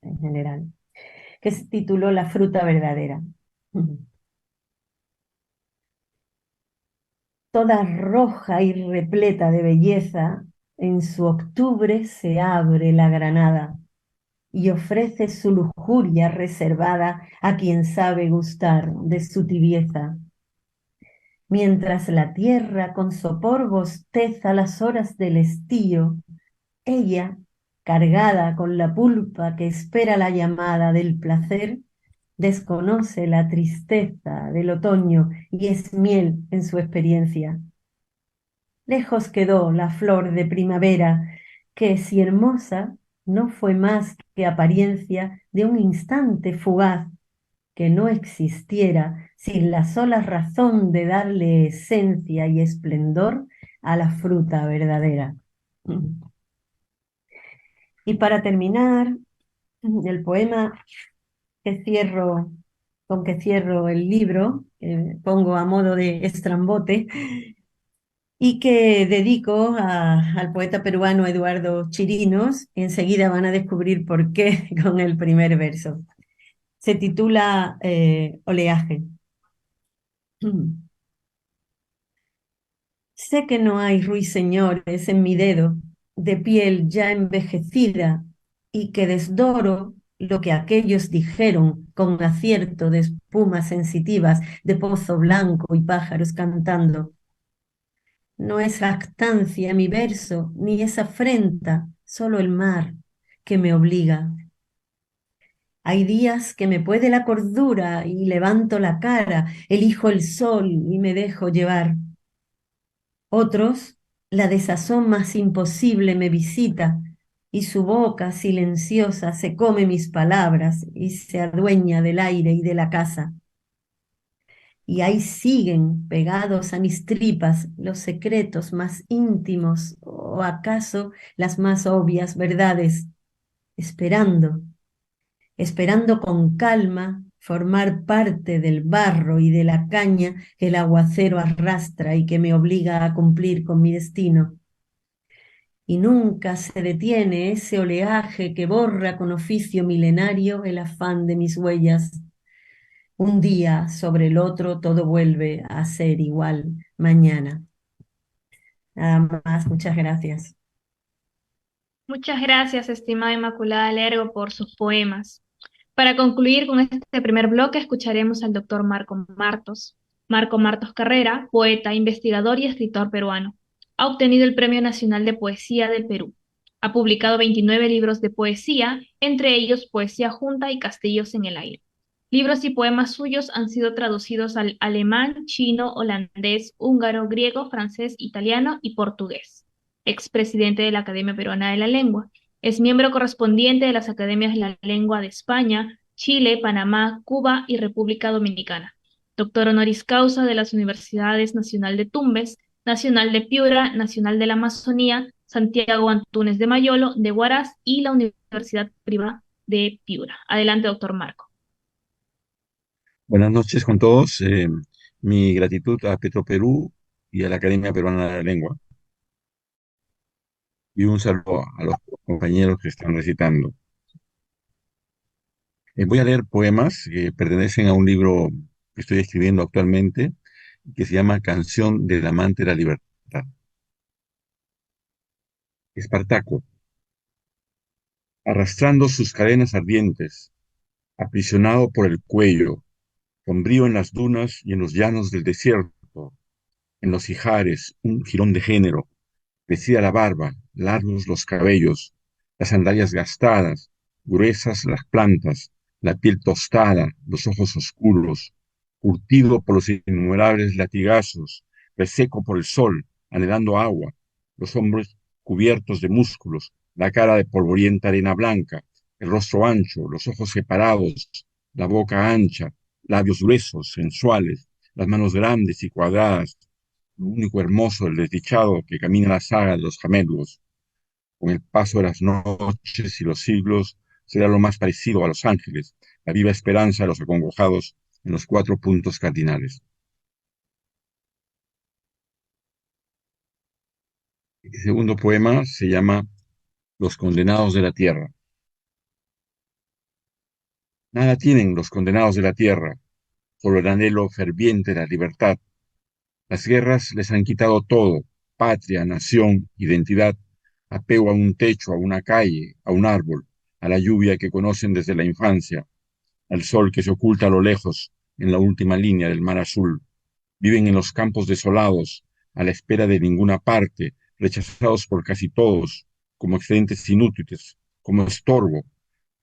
en general, que se tituló La fruta verdadera. Toda roja y repleta de belleza, en su octubre se abre la granada, y ofrece su lujuria reservada a quien sabe gustar de su tibieza. Mientras la tierra con sopor bosteza las horas del estío, ella, cargada con la pulpa que espera la llamada del placer, desconoce la tristeza del otoño y es miel en su experiencia. Lejos quedó la flor de primavera, que si hermosa, no fue más que apariencia de un instante fugaz que no existiera sin la sola razón de darle esencia y esplendor a la fruta verdadera. Y para terminar, el poema con que cierro el libro, pongo a modo de estrambote, y que dedico al poeta peruano Eduardo Chirinos. Enseguida van a descubrir por qué con el primer verso. Se titula Oleaje. Sé que no hay ruiseñores en mi dedo, de piel ya envejecida, y que desdoro lo que aquellos dijeron con acierto de espumas sensitivas, de pozo blanco y pájaros cantando. No es lactancia mi verso, ni es afrenta, solo el mar que me obliga. Hay días que me puede la cordura y levanto la cara, elijo el sol y me dejo llevar. Otros, la desazón más imposible me visita y su boca silenciosa se come mis palabras y se adueña del aire y de la casa. Y ahí siguen pegados a mis tripas los secretos más íntimos o acaso las más obvias verdades, esperando, esperando con calma formar parte del barro y de la caña que el aguacero arrastra y que me obliga a cumplir con mi destino. Y nunca se detiene ese oleaje que borra con oficio milenario el afán de mis huellas. Un día sobre el otro todo vuelve a ser igual mañana. Nada más, muchas gracias. Muchas gracias, estimada Inmaculada Lergo, por sus poemas. Para concluir con este primer bloque, escucharemos al doctor Marco Martos. Marco Martos Carrera, poeta, investigador y escritor peruano. Ha obtenido el Premio Nacional de Poesía del Perú. Ha publicado 29 libros de poesía, entre ellos Poesía Junta y Castillos en el Aire. Libros y poemas suyos han sido traducidos al alemán, chino, holandés, húngaro, griego, francés, italiano y portugués. Expresidente de la Academia Peruana de la Lengua. Es miembro correspondiente de las Academias de la Lengua de España, Chile, Panamá, Cuba y República Dominicana. Doctor honoris causa de las Universidades Nacional de Tumbes, Nacional de Piura, Nacional de la Amazonía, Santiago Antúnez de Mayolo, de Huaraz y la Universidad Privada de Piura. Adelante, doctor Marco. Buenas noches con todos. Mi gratitud a Petroperú y a la Academia Peruana de la Lengua. Y un saludo a los compañeros que están recitando. Voy a leer poemas que pertenecen a un libro que estoy escribiendo actualmente, que se llama Canción del Amante de la Libertad. Espartaco, arrastrando sus cadenas ardientes, aprisionado por el cuello, sombrío en las dunas y en los llanos del desierto, en los ijares, un jirón de género, crecida la barba, largos los cabellos, las sandalias gastadas, gruesas las plantas, la piel tostada, los ojos oscuros, curtido por los innumerables latigazos, reseco por el sol, anhelando agua, los hombros cubiertos de músculos, la cara de polvorienta arena blanca, el rostro ancho, los ojos separados, la boca ancha, labios gruesos, sensuales, las manos grandes y cuadradas, lo único hermoso del desdichado que camina la saga de los gemelos. Con el paso de las noches y los siglos, será lo más parecido a los ángeles, la viva esperanza de los acongojados en los 4 puntos cardinales. El segundo poema se llama Los condenados de la tierra. Nada tienen los condenados de la tierra, solo el anhelo ferviente de la libertad. Las guerras les han quitado todo, patria, nación, identidad, apego a un techo, a una calle, a un árbol, a la lluvia que conocen desde la infancia, al sol que se oculta a lo lejos en la última línea del mar azul. Viven en los campos desolados, a la espera de ninguna parte, rechazados por casi todos, como excedentes inútiles, como estorbo,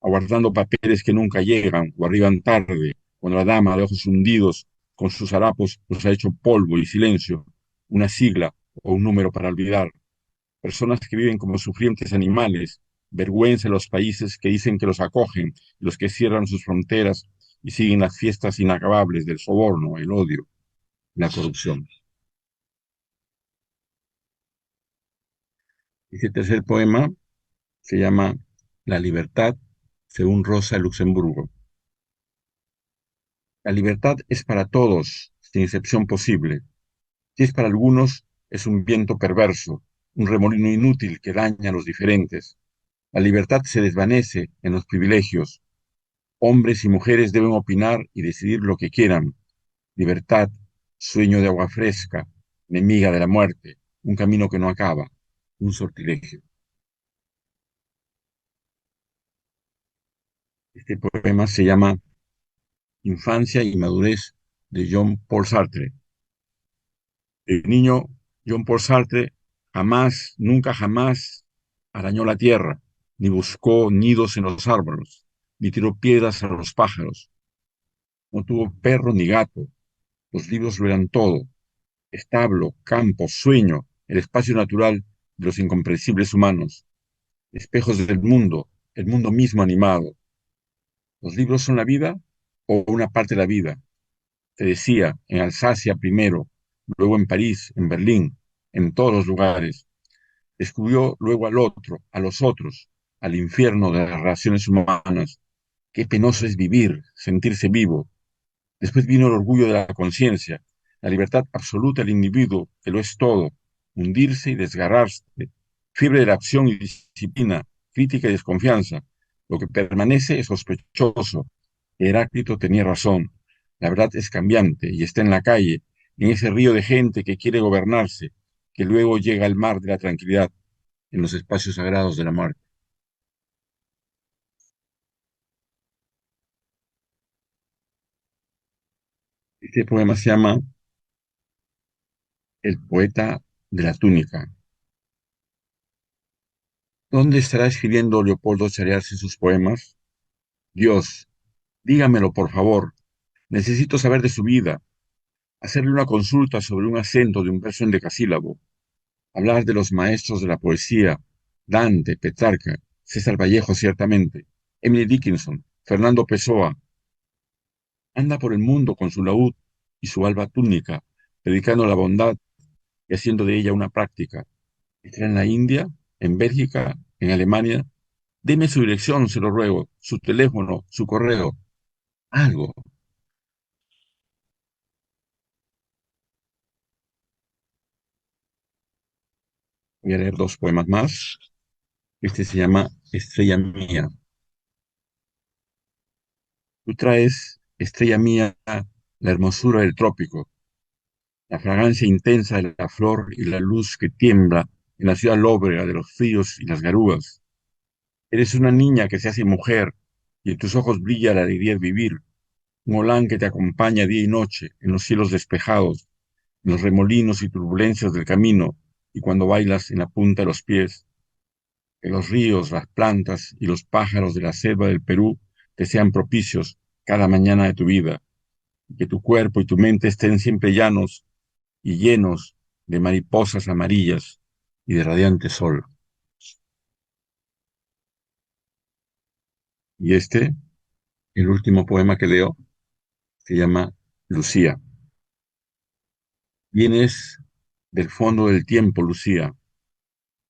aguardando papeles que nunca llegan o arriban tarde, cuando la dama de ojos hundidos con sus harapos los ha hecho polvo y silencio, una sigla o un número para olvidar. Personas que viven como sufrientes animales, vergüenza de los países que dicen que los acogen, los que cierran sus fronteras y siguen las fiestas inacabables del soborno, el odio, la corrupción. Este tercer poema se llama La libertad, según Rosa Luxemburgo. La libertad es para todos, sin excepción posible. Si es para algunos, es un viento perverso, un remolino inútil que daña a los diferentes. La libertad se desvanece en los privilegios. Hombres y mujeres deben opinar y decidir lo que quieran. Libertad, sueño de agua fresca, enemiga de la muerte, un camino que no acaba, un sortilegio. Este poema se llama Infancia y madurez de Jean-Paul Sartre. El niño Jean-Paul Sartre jamás, nunca jamás arañó la tierra, ni buscó nidos en los árboles, ni tiró piedras a los pájaros. No tuvo perro ni gato. Los libros lo eran todo. Establo, campo, sueño, el espacio natural de los incomprensibles humanos. Espejos del mundo, el mundo mismo animado. ¿Los libros son la vida o una parte de la vida? Se decía en Alsacia primero, luego en París, en Berlín, en todos los lugares. Descubrió luego al otro, a los otros, al infierno de las relaciones humanas. Qué penoso es vivir, sentirse vivo. Después vino el orgullo de la conciencia, la libertad absoluta del individuo, que lo es todo, hundirse y desgarrarse, fiebre de la acción y disciplina, crítica y desconfianza. Lo que permanece es sospechoso. Heráclito tenía razón. La verdad es cambiante y está en la calle, en ese río de gente que quiere gobernarse, que luego llega al mar de la tranquilidad, en los espacios sagrados de la muerte. Este poema se llama El poeta de la túnica. ¿Dónde estará escribiendo Leopoldo Chariarse sus poemas? Dios, dígamelo por favor. Necesito saber de su vida, hacerle una consulta sobre un acento de un verso en decasílabo, hablar de los maestros de la poesía, Dante, Petrarca, César Vallejo ciertamente, Emily Dickinson, Fernando Pessoa. Anda por el mundo con su laúd y su alba túnica, predicando la bondad y haciendo de ella una práctica. Está en la India, en Bélgica, en Alemania. Deme su dirección, se lo ruego, su teléfono, su correo, algo. Voy a leer dos poemas más. Este se llama Estrella Mía. Tú traes, estrella mía, la hermosura del trópico, la fragancia intensa de la flor y la luz que tiembla en la ciudad lóbrega de los fríos y las garúas. Eres una niña que se hace mujer y en tus ojos brilla la alegría de vivir, un olán que te acompaña día y noche en los cielos despejados, en los remolinos y turbulencias del camino y cuando bailas en la punta de los pies. Que los ríos, las plantas y los pájaros de la selva del Perú te sean propicios cada mañana de tu vida, y que tu cuerpo y tu mente estén siempre llanos y llenos de mariposas amarillas y de radiante sol. Y este, el último poema que leo, se llama Lucía. Vienes del fondo del tiempo, Lucía.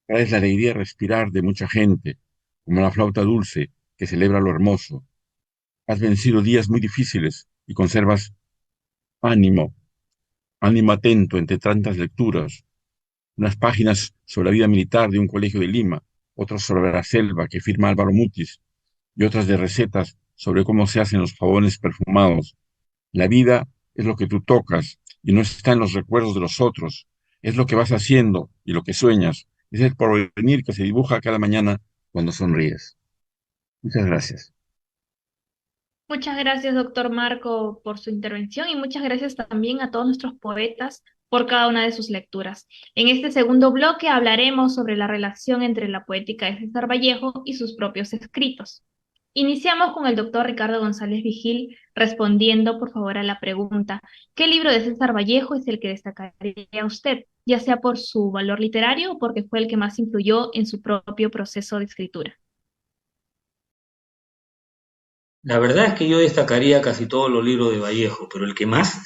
Traes la alegría de respirar de mucha gente, como la flauta dulce que celebra lo hermoso. Has vencido días muy difíciles y conservas ánimo, ánimo atento entre tantas lecturas. Unas páginas sobre la vida militar de un colegio de Lima, otras sobre la selva que firma Álvaro Mutis, y otras de recetas sobre cómo se hacen los jabones perfumados. La vida es lo que tú tocas y no está en los recuerdos de los otros. Es lo que vas haciendo y lo que sueñas. Es el porvenir que se dibuja cada mañana cuando sonríes. Muchas gracias. Muchas gracias, doctor Marco, por su intervención y muchas gracias también a todos nuestros poetas por cada una de sus lecturas. En este segundo bloque hablaremos sobre la relación entre la poética de César Vallejo y sus propios escritos. Iniciamos con el doctor Ricardo González Vigil respondiendo, por favor, a la pregunta: ¿qué libro de César Vallejo es el que destacaría usted, ya sea por su valor literario o porque fue el que más influyó en su propio proceso de escritura? La verdad es que yo destacaría casi todos los libros de Vallejo, pero el que más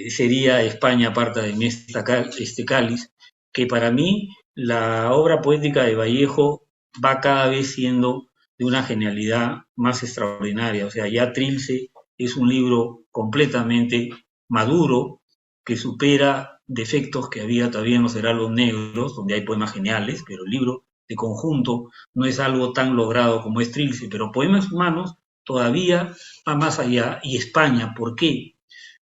sería España aparta de mí este cáliz, que para mí la obra poética de Vallejo va cada vez siendo de una genialidad más extraordinaria. O sea, ya Trilce es un libro completamente maduro, que supera defectos que había todavía en los Heraldos Negros, donde hay poemas geniales, pero el libro de conjunto no es algo tan logrado como es Trilce, pero Poemas Humanos todavía va más allá. Y España, ¿por qué?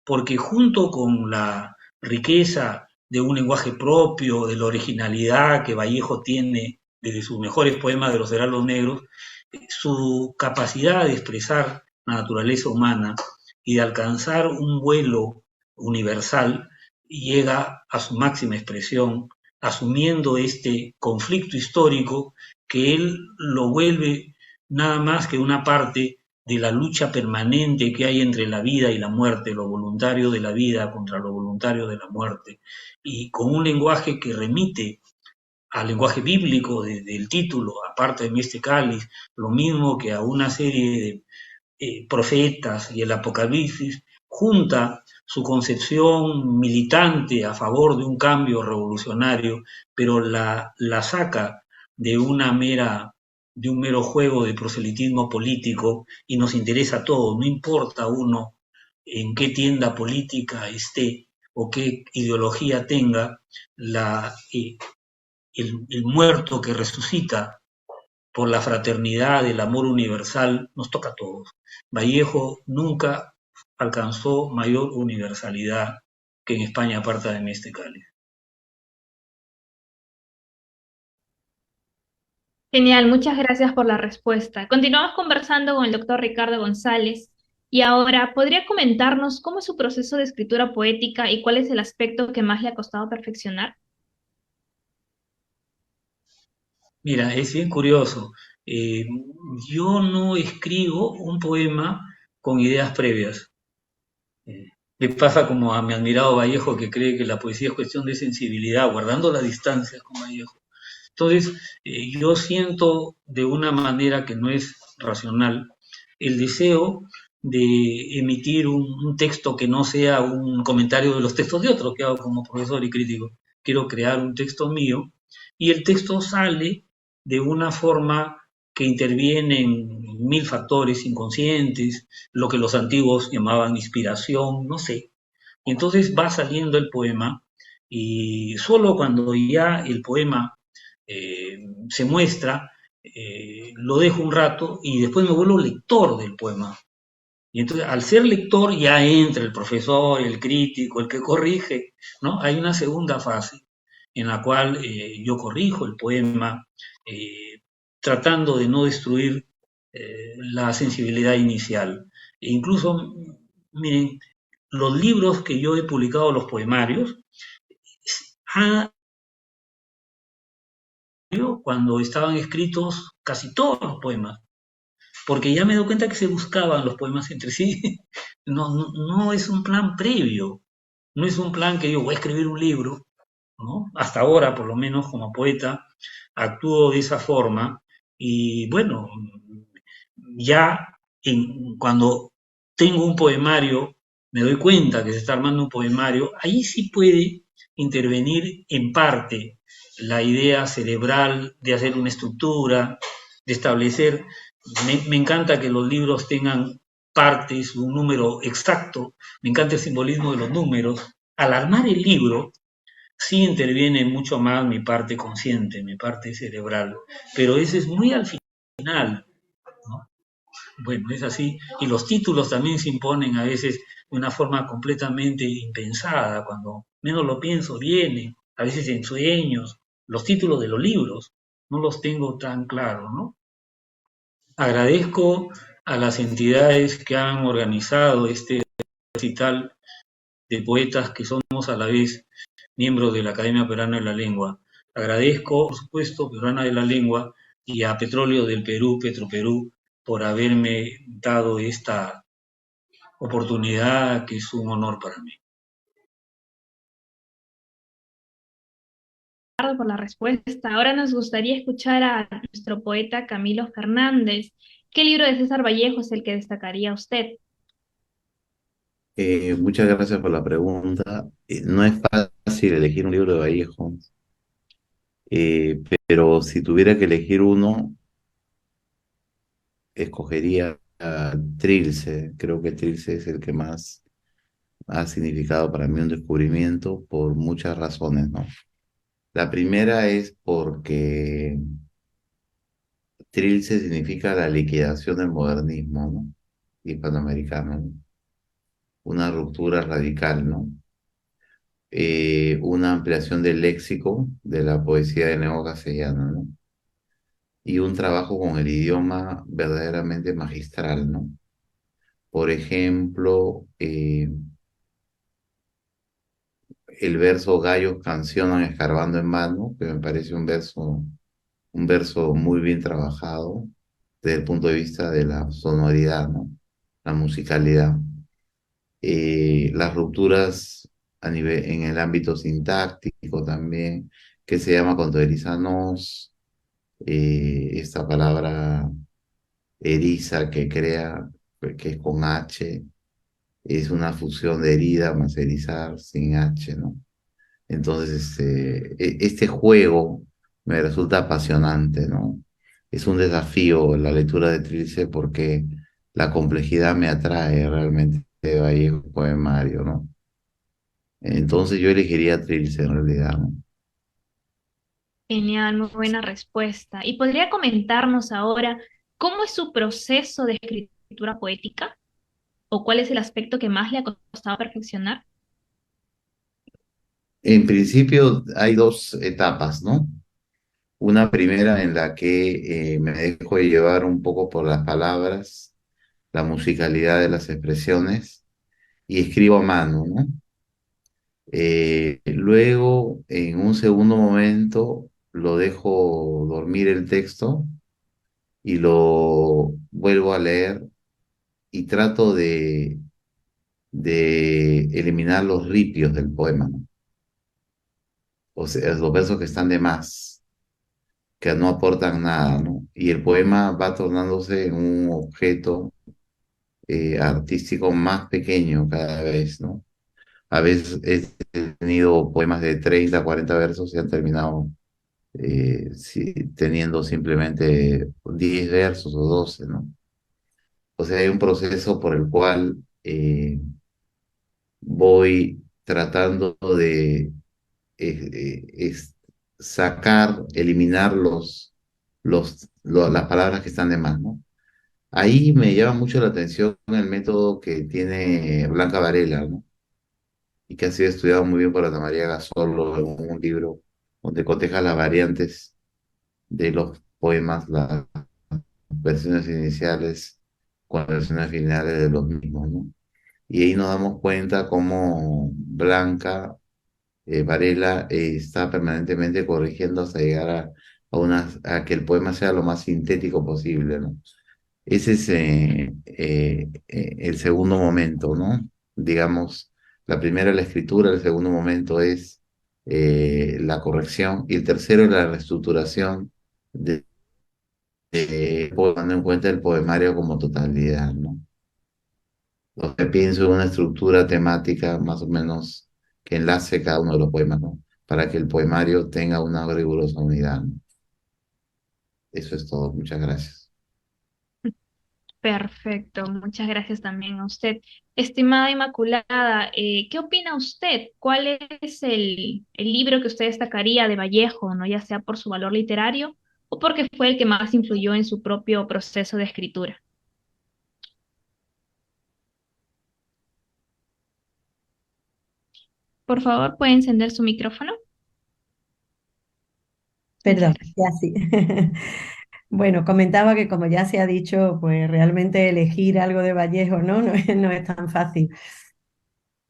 Porque junto con la riqueza de un lenguaje propio, de la originalidad que Vallejo tiene desde sus mejores poemas de los Heraldos Negros, su capacidad de expresar la naturaleza humana y de alcanzar un vuelo universal llega a su máxima expresión, asumiendo este conflicto histórico que él lo vuelve nada más que una parte de la lucha permanente que hay entre la vida y la muerte, lo voluntario de la vida contra lo voluntario de la muerte, y con un lenguaje que remite al lenguaje bíblico del título, aparte de este cáliz, lo mismo que a una serie de profetas y el Apocalipsis, junta su concepción militante a favor de un cambio revolucionario, pero la saca de de un mero juego de proselitismo político y nos interesa a todos, no importa uno en qué tienda política esté o qué ideología tenga, el muerto que resucita por la fraternidad, el amor universal, nos toca a todos. Vallejo nunca alcanzó mayor universalidad que en España aparta de este cáliz. Genial, muchas gracias por la respuesta. Continuamos conversando con el doctor Ricardo González y ahora, ¿podría comentarnos cómo es su proceso de escritura poética y cuál es el aspecto que más le ha costado perfeccionar? Mira, es bien curioso. Eh, yo no escribo un poema con ideas previas. Le pasa como a mi admirado Vallejo, que cree que la poesía es cuestión de sensibilidad, guardando las distancias con Vallejo. Entonces, yo siento de una manera que no es racional el deseo de emitir un texto que no sea un comentario de los textos de otros que hago como profesor y crítico. Quiero crear un texto mío y el texto sale de una forma que interviene en mil factores inconscientes, lo que los antiguos llamaban inspiración, no sé. Y entonces va saliendo el poema y solo cuando ya el poema se muestra, lo dejo un rato y después me vuelvo lector del poema. Y entonces, al ser lector, ya entra el profesor, el crítico, el que corrige, ¿no? Hay una segunda fase en la cual yo corrijo el poema, tratando de no destruir la sensibilidad inicial. E incluso, miren, los libros que yo he publicado, los poemarios, cuando estaban escritos casi todos los poemas, porque ya me doy cuenta que se buscaban los poemas entre sí. No es un plan previo, no es un plan que yo voy a escribir un libro, ¿no? Hasta ahora, por lo menos como poeta, actúo de esa forma y bueno, ya cuando tengo un poemario, me doy cuenta que se está armando un poemario, ahí sí puede intervenir en parte la idea cerebral de hacer una estructura, de establecer. Me encanta que los libros tengan partes, un número exacto, me encanta el simbolismo de los números. Al armar el libro, sí interviene mucho más mi parte consciente, mi parte cerebral, pero ese es muy al final, ¿no? Bueno, es así. Y los títulos también se imponen a veces de una forma completamente impensada. Cuando menos lo pienso, viene, a veces en sueños. Los títulos de los libros no los tengo tan claros, ¿no? Agradezco a las entidades que han organizado este recital de poetas que somos a la vez miembros de la Academia Peruana de la Lengua. Agradezco, por supuesto, Peruana de la Lengua y a Petróleo del Perú, Petroperú, por haberme dado esta oportunidad que es un honor para mí. Por la respuesta. Ahora nos gustaría escuchar a nuestro poeta Camilo Fernández. ¿Qué libro de César Vallejo es el que destacaría usted? Muchas gracias por la pregunta. No es fácil elegir un libro de Vallejo, pero si tuviera que elegir uno, escogería a Trilce. Creo que Trilce es el que más ha significado para mí un descubrimiento por muchas razones, ¿no? La primera es porque Trilce significa la liquidación del modernismo, ¿no? Hispanoamericano, ¿no? Una ruptura radical, ¿no? Una ampliación del léxico de la poesía de lengua castellana, ¿no? Y un trabajo con el idioma verdaderamente magistral, ¿no? Por ejemplo, el verso Gallos cancionan escarbando en mano, que me parece un verso muy bien trabajado desde el punto de vista de la sonoridad, ¿no? La musicalidad. Las rupturas en el ámbito sintáctico también, que se llama contoerizanos, esta palabra eriza que crea, que es con H, es una fusión de herida más erizar sin H, ¿no? Entonces, este juego me resulta apasionante, ¿no? Es un desafío la lectura de Trilce porque la complejidad me atrae realmente de Vallejo poemario, ¿no? Entonces yo elegiría Trilce en realidad, ¿no? Genial, muy buena respuesta. ¿Y podría comentarnos ahora cómo es su proceso de escritura poética? ¿O cuál es el aspecto que más le ha costado perfeccionar? En principio hay dos etapas, ¿no? Una primera en la que me dejo llevar un poco por las palabras, la musicalidad de las expresiones y escribo a mano, ¿no? Luego, en un segundo momento, lo dejo dormir el texto y lo vuelvo a leer y trato de eliminar los ripios del poema, ¿no? O sea, los versos que están de más, que no aportan nada, ¿no? Y el poema va tornándose en un objeto artístico más pequeño cada vez, ¿no? A veces he tenido poemas de 30, 40 versos y han terminado sí, teniendo simplemente 10 versos o 12, ¿no? O sea, hay un proceso por el cual voy tratando de sacar, eliminar las palabras que están de más, ¿no? Ahí me llama mucho la atención el método que tiene Blanca Varela, ¿no? Y que ha sido estudiado muy bien por Ana María Gasolo en un libro donde coteja las variantes de los poemas, las versiones iniciales con las versiones finales de los mismos, ¿no? Y ahí nos damos cuenta cómo Blanca Varela está permanentemente corrigiendo hasta llegar a que el poema sea lo más sintético posible, ¿no? Ese es el segundo momento, ¿no? Digamos, la primera la escritura, el segundo momento es la corrección y el tercero es la reestructuración tomando en cuenta el poemario como totalidad, ¿no? Lo que pienso en una estructura temática más o menos que enlace cada uno de los poemas, ¿no? Para que el poemario tenga una rigurosa unidad, ¿no? Eso es todo. Muchas gracias. Perfecto, muchas gracias también a usted. Estimada Inmaculada, ¿qué opina usted? ¿Cuál es el libro que usted destacaría de Vallejo, ¿no? Ya sea por su valor literario o porque fue el que más influyó en su propio proceso de escritura? Por favor, ¿puede encender su micrófono? Muchas Perdón, gracias. ya sí. Bueno, comentaba que como ya se ha dicho, pues realmente elegir algo de Vallejo, ¿no? No es tan fácil.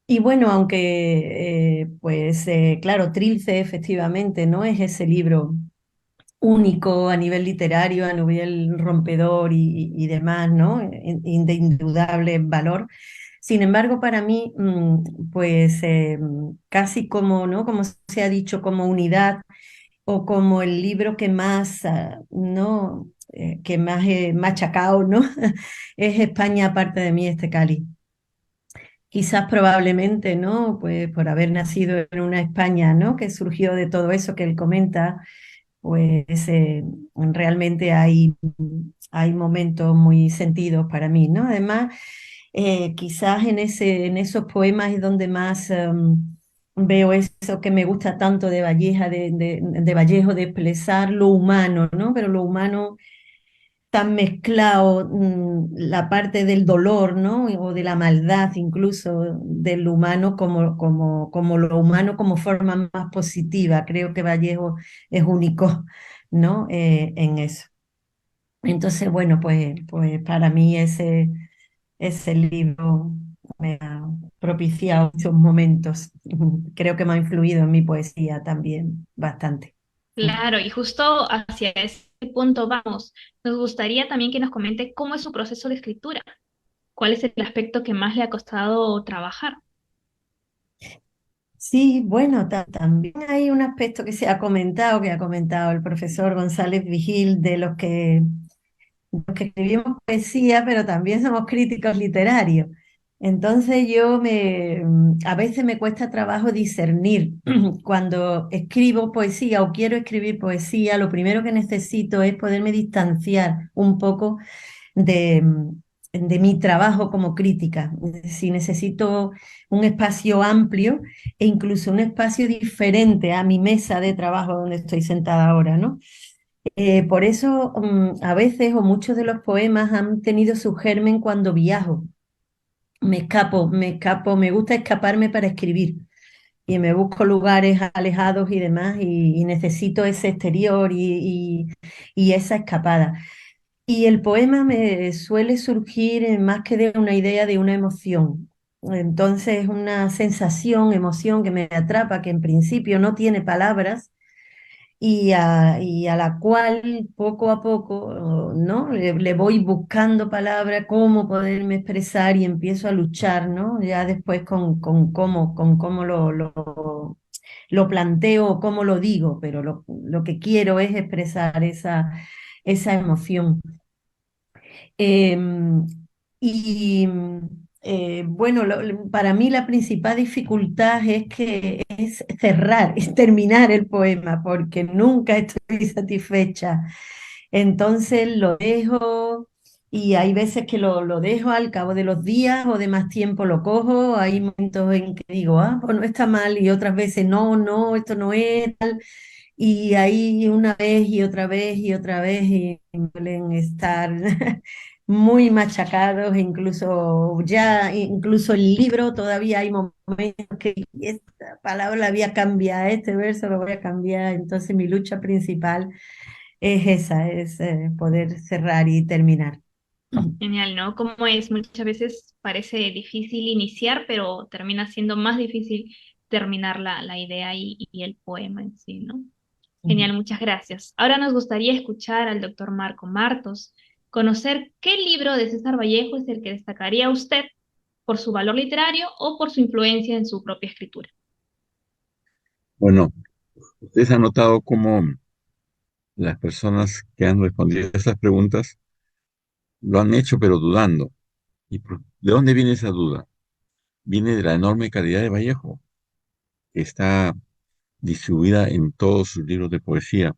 Y bueno, aunque, claro, Trilce efectivamente no es ese libro único a nivel literario, a nivel rompedor y demás, ¿no? De indudable valor. Sin embargo, para mí, casi como, ¿no? Como se ha dicho, como unidad o como el libro que más, ¿no? Que más he machacado, ¿no? Es España aparte de mí, este cáliz. Quizás probablemente, ¿no? Pues por haber nacido en una España, ¿no? Que surgió de todo eso que él comenta, pues realmente hay momentos muy sentidos para mí, ¿no? Además, quizás en esos poemas es donde más veo eso que me gusta tanto de Valleja, de Vallejo, de expresar lo humano, ¿no? Pero lo humano tan mezclado, la parte del dolor, ¿no? O de la maldad incluso del humano como lo humano como forma más positiva. Creo que Vallejo es único, ¿no? En eso. Entonces, bueno, pues para mí ese libro me ha propiciado muchos momentos. Creo que me ha influido en mi poesía también bastante. Claro, y justo hacia ese punto vamos. Nos gustaría también que nos comente cómo es su proceso de escritura, cuál es el aspecto que más le ha costado trabajar. Sí, bueno, también hay un aspecto que se ha comentado, que ha comentado el profesor González Vigil, de los que escribimos poesía, pero también somos críticos literarios. Entonces a veces me cuesta trabajo discernir. Cuando escribo poesía o quiero escribir poesía, lo primero que necesito es poderme distanciar un poco de, de mi trabajo como crítica. Si necesito un espacio amplio e incluso un espacio diferente a mi mesa de trabajo donde estoy sentada ahora, ¿no? Por eso a veces o muchos de los poemas han tenido su germen cuando viajo. Me gusta escaparme para escribir y me busco lugares alejados y demás y necesito ese exterior y esa escapada. Y el poema me suele surgir más que de una idea, de una emoción. Entonces, una sensación, emoción que me atrapa, que en principio no tiene palabras y a la cual poco a poco, ¿no? Le voy buscando palabras, cómo poderme expresar y empiezo a luchar, ¿no? Ya después con cómo lo planteo o cómo lo digo, pero lo que quiero es expresar esa emoción. Em, y bueno, para mí la principal dificultad es cerrar, es terminar el poema, porque nunca estoy satisfecha. Entonces lo dejo y hay veces que lo dejo al cabo de los días o de más tiempo lo cojo. Hay momentos en que digo, ah, pues no está mal y otras veces no, no, esto no es tal. Y ahí una vez y otra vez y otra vez y suelen estar muy machacados, incluso el libro todavía hay momentos que esta palabra la voy a cambiar, este verso lo voy a cambiar. Entonces mi lucha principal es esa, es poder cerrar y terminar. Genial, ¿no? Como es, muchas veces parece difícil iniciar, pero termina siendo más difícil terminar la idea y el poema en sí, ¿no? Genial, muchas gracias. Ahora nos gustaría escuchar al doctor Marco Martos, conocer qué libro de César Vallejo es el que destacaría usted por su valor literario o por su influencia en su propia escritura. Bueno, ustedes han notado cómo las personas que han respondido a estas preguntas lo han hecho pero dudando. ¿De dónde viene esa duda? Viene de la enorme calidad de Vallejo, que está distribuida en todos sus libros de poesía.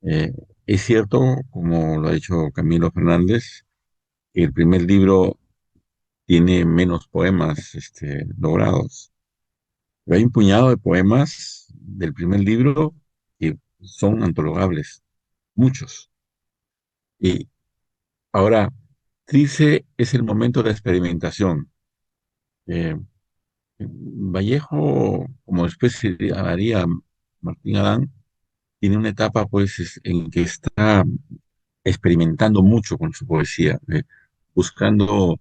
Eh, es cierto, como lo ha dicho Camilo Fernández, que el primer libro tiene menos poemas logrados, pero hay un puñado de poemas del primer libro que son antologables, muchos. Y ahora, Trilce es el momento de experimentación. Eh, Vallejo, como después se llamaría Martín Adán, tiene una etapa pues en que está experimentando mucho con su poesía, buscando,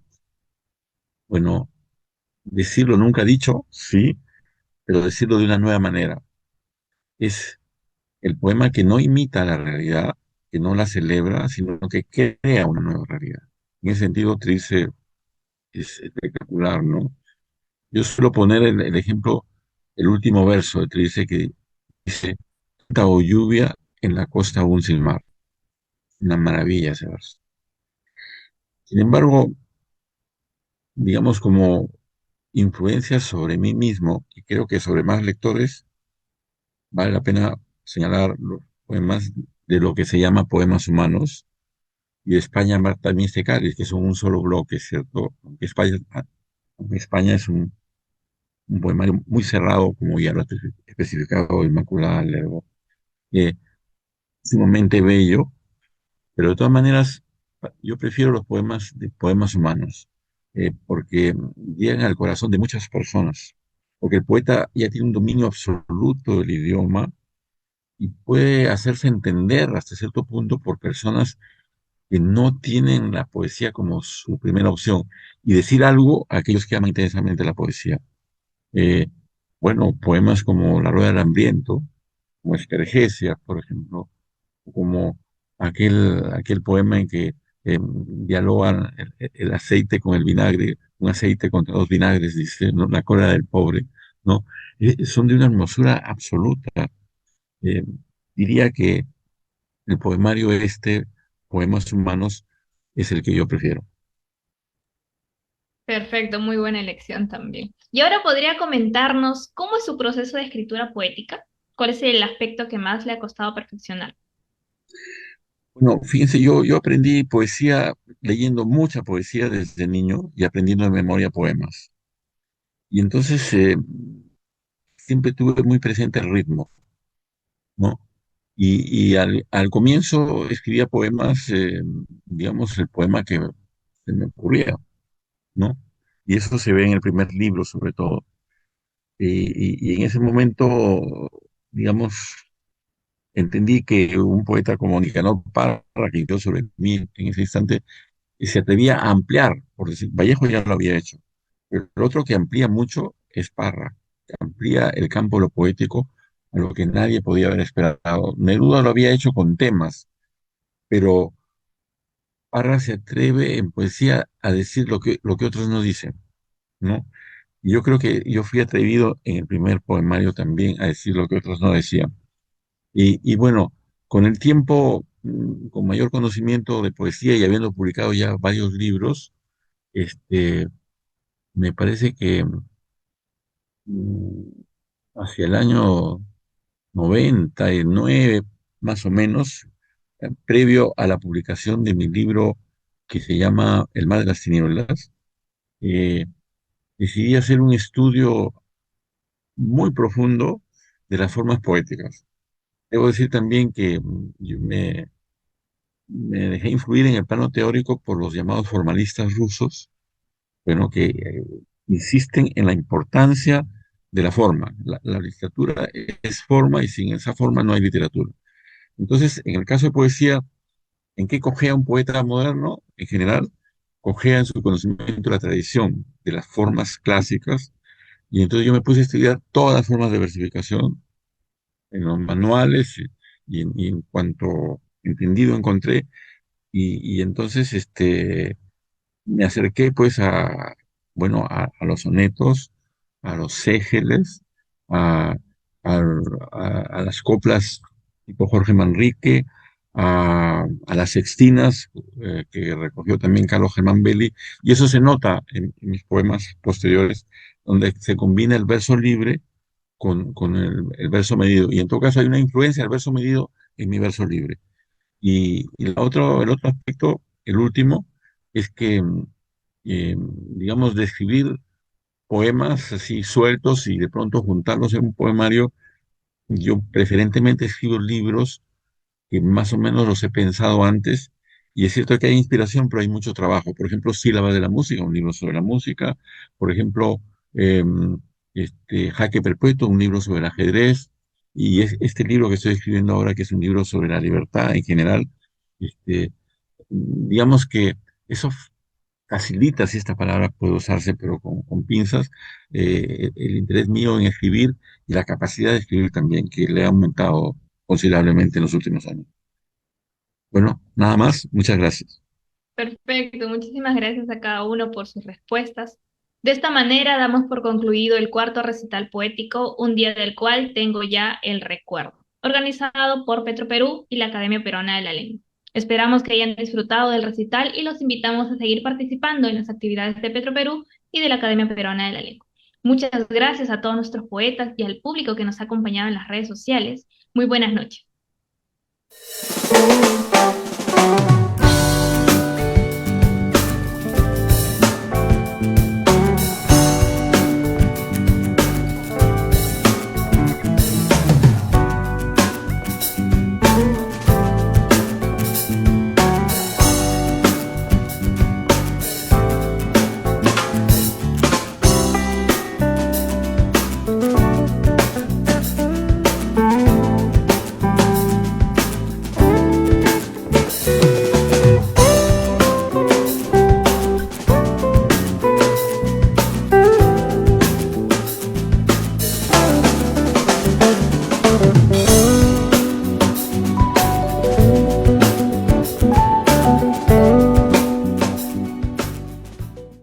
bueno, decirlo nunca dicho, sí, pero decirlo de una nueva manera. Es el poema que no imita la realidad, que no la celebra, sino que crea una nueva realidad. En ese sentido, Trilce es espectacular, ¿no? Yo suelo poner el ejemplo, el último verso de Trilce que dice, "Tanta o lluvia en la costa aún sin mar". Una maravilla ese verso. Sin embargo, digamos como influencia sobre mí mismo, y creo que sobre más lectores, vale la pena señalar los poemas de lo que se llama poemas humanos, y de España Marta Miste Cáliz, que son un solo bloque, ¿cierto? Aunque España es un poemario muy cerrado, como ya lo ha especificado Inmaculada Lerdo, eh, sumamente bello, pero de todas maneras yo prefiero los poemas de poemas humanos, porque llegan al corazón de muchas personas, porque el poeta ya tiene un dominio absoluto del idioma y puede hacerse entender hasta cierto punto por personas que no tienen la poesía como su primera opción y decir algo a aquellos que aman intensamente la poesía. Eh, bueno, poemas como La Rueda del Hambriento, como Estergesia, por ejemplo, o como aquel poema en que dialogan el aceite con el vinagre, un aceite contra dos vinagres, dice, ¿no? La cólera del pobre, ¿no? Son de una hermosura absoluta. Eh, Diría que el poemario este, Poemas Humanos, es el que yo prefiero. Perfecto, muy buena elección también. Y ahora podría comentarnos cómo es su proceso de escritura poética, cuál es el aspecto que más le ha costado perfeccionar. Bueno, fíjense, yo aprendí poesía leyendo mucha poesía desde niño y aprendiendo de memoria poemas. Y entonces siempre tuve muy presente el ritmo, ¿no? Y al comienzo escribía poemas, digamos, el poema que se me ocurría, ¿no? Y eso se ve en el primer libro, sobre todo. Y en ese momento, digamos, entendí que un poeta como Nicanor Parra, que escribió sobre mí en ese instante, se atrevía a ampliar, por decir, Vallejo ya lo había hecho, pero el otro que amplía mucho es Parra, que amplía el campo de lo poético a lo que nadie podía haber esperado. Neruda lo había hecho con temas, pero Parra se atreve en poesía a decir lo que otros no dicen, ¿no? Y yo creo que yo fui atrevido en el primer poemario también a decir lo que otros no decían. Y bueno, con el tiempo, con mayor conocimiento de poesía y habiendo publicado ya varios libros, este, me parece que mm, hacia el año 99, más o menos, previo a la publicación de mi libro que se llama El mar de las tinieblas, eh, decidí hacer un estudio muy profundo de las formas poéticas. Debo decir también que yo me dejé influir en el plano teórico por los llamados formalistas rusos, bueno, que insisten en la importancia de la forma. La literatura es forma y sin esa forma no hay literatura. Entonces, en el caso de poesía, ¿en qué cojea un poeta moderno? En general, cojea en su conocimiento de la tradición, de las formas clásicas, y entonces yo me puse a estudiar todas las formas de versificación en los manuales y en cuanto entendido encontré, y entonces me acerqué pues bueno, a los sonetos, a los ségeles, a, a- a las coplas tipo Jorge Manrique, a las sextinas que recogió también Carlos Germán Belli, y eso se nota en mis poemas posteriores, donde se combina el verso libre con el verso medido, y en todo caso hay una influencia del verso medido en mi verso libre. Y el otro aspecto, el último, es que, digamos, de escribir poemas así sueltos y de pronto juntarlos en un poemario, yo preferentemente escribo libros que más o menos los he pensado antes, y es cierto que hay inspiración, pero hay mucho trabajo. Por ejemplo, Sílabas de la Música, un libro sobre la música. Por ejemplo, eh, Jaque Perpetuo, un libro sobre el ajedrez. Y este libro que estoy escribiendo ahora, que es un libro sobre la libertad en general, Este, digamos que eso facilita, si esta palabra puede usarse, pero con pinzas, el interés mío en escribir y la capacidad de escribir también, que le ha aumentado considerablemente en los últimos años. Bueno, nada más, muchas gracias. Perfecto, muchísimas gracias a cada uno por sus respuestas. De esta manera damos por concluido el cuarto recital poético, un día del cual tengo ya el recuerdo, organizado por Petroperú y la Academia Peruana de la Lengua. Esperamos que hayan disfrutado del recital y los invitamos a seguir participando en las actividades de Petroperú y de la Academia Peruana de la Lengua. Muchas gracias a todos nuestros poetas y al público que nos ha acompañado en las redes sociales. Muy buenas noches.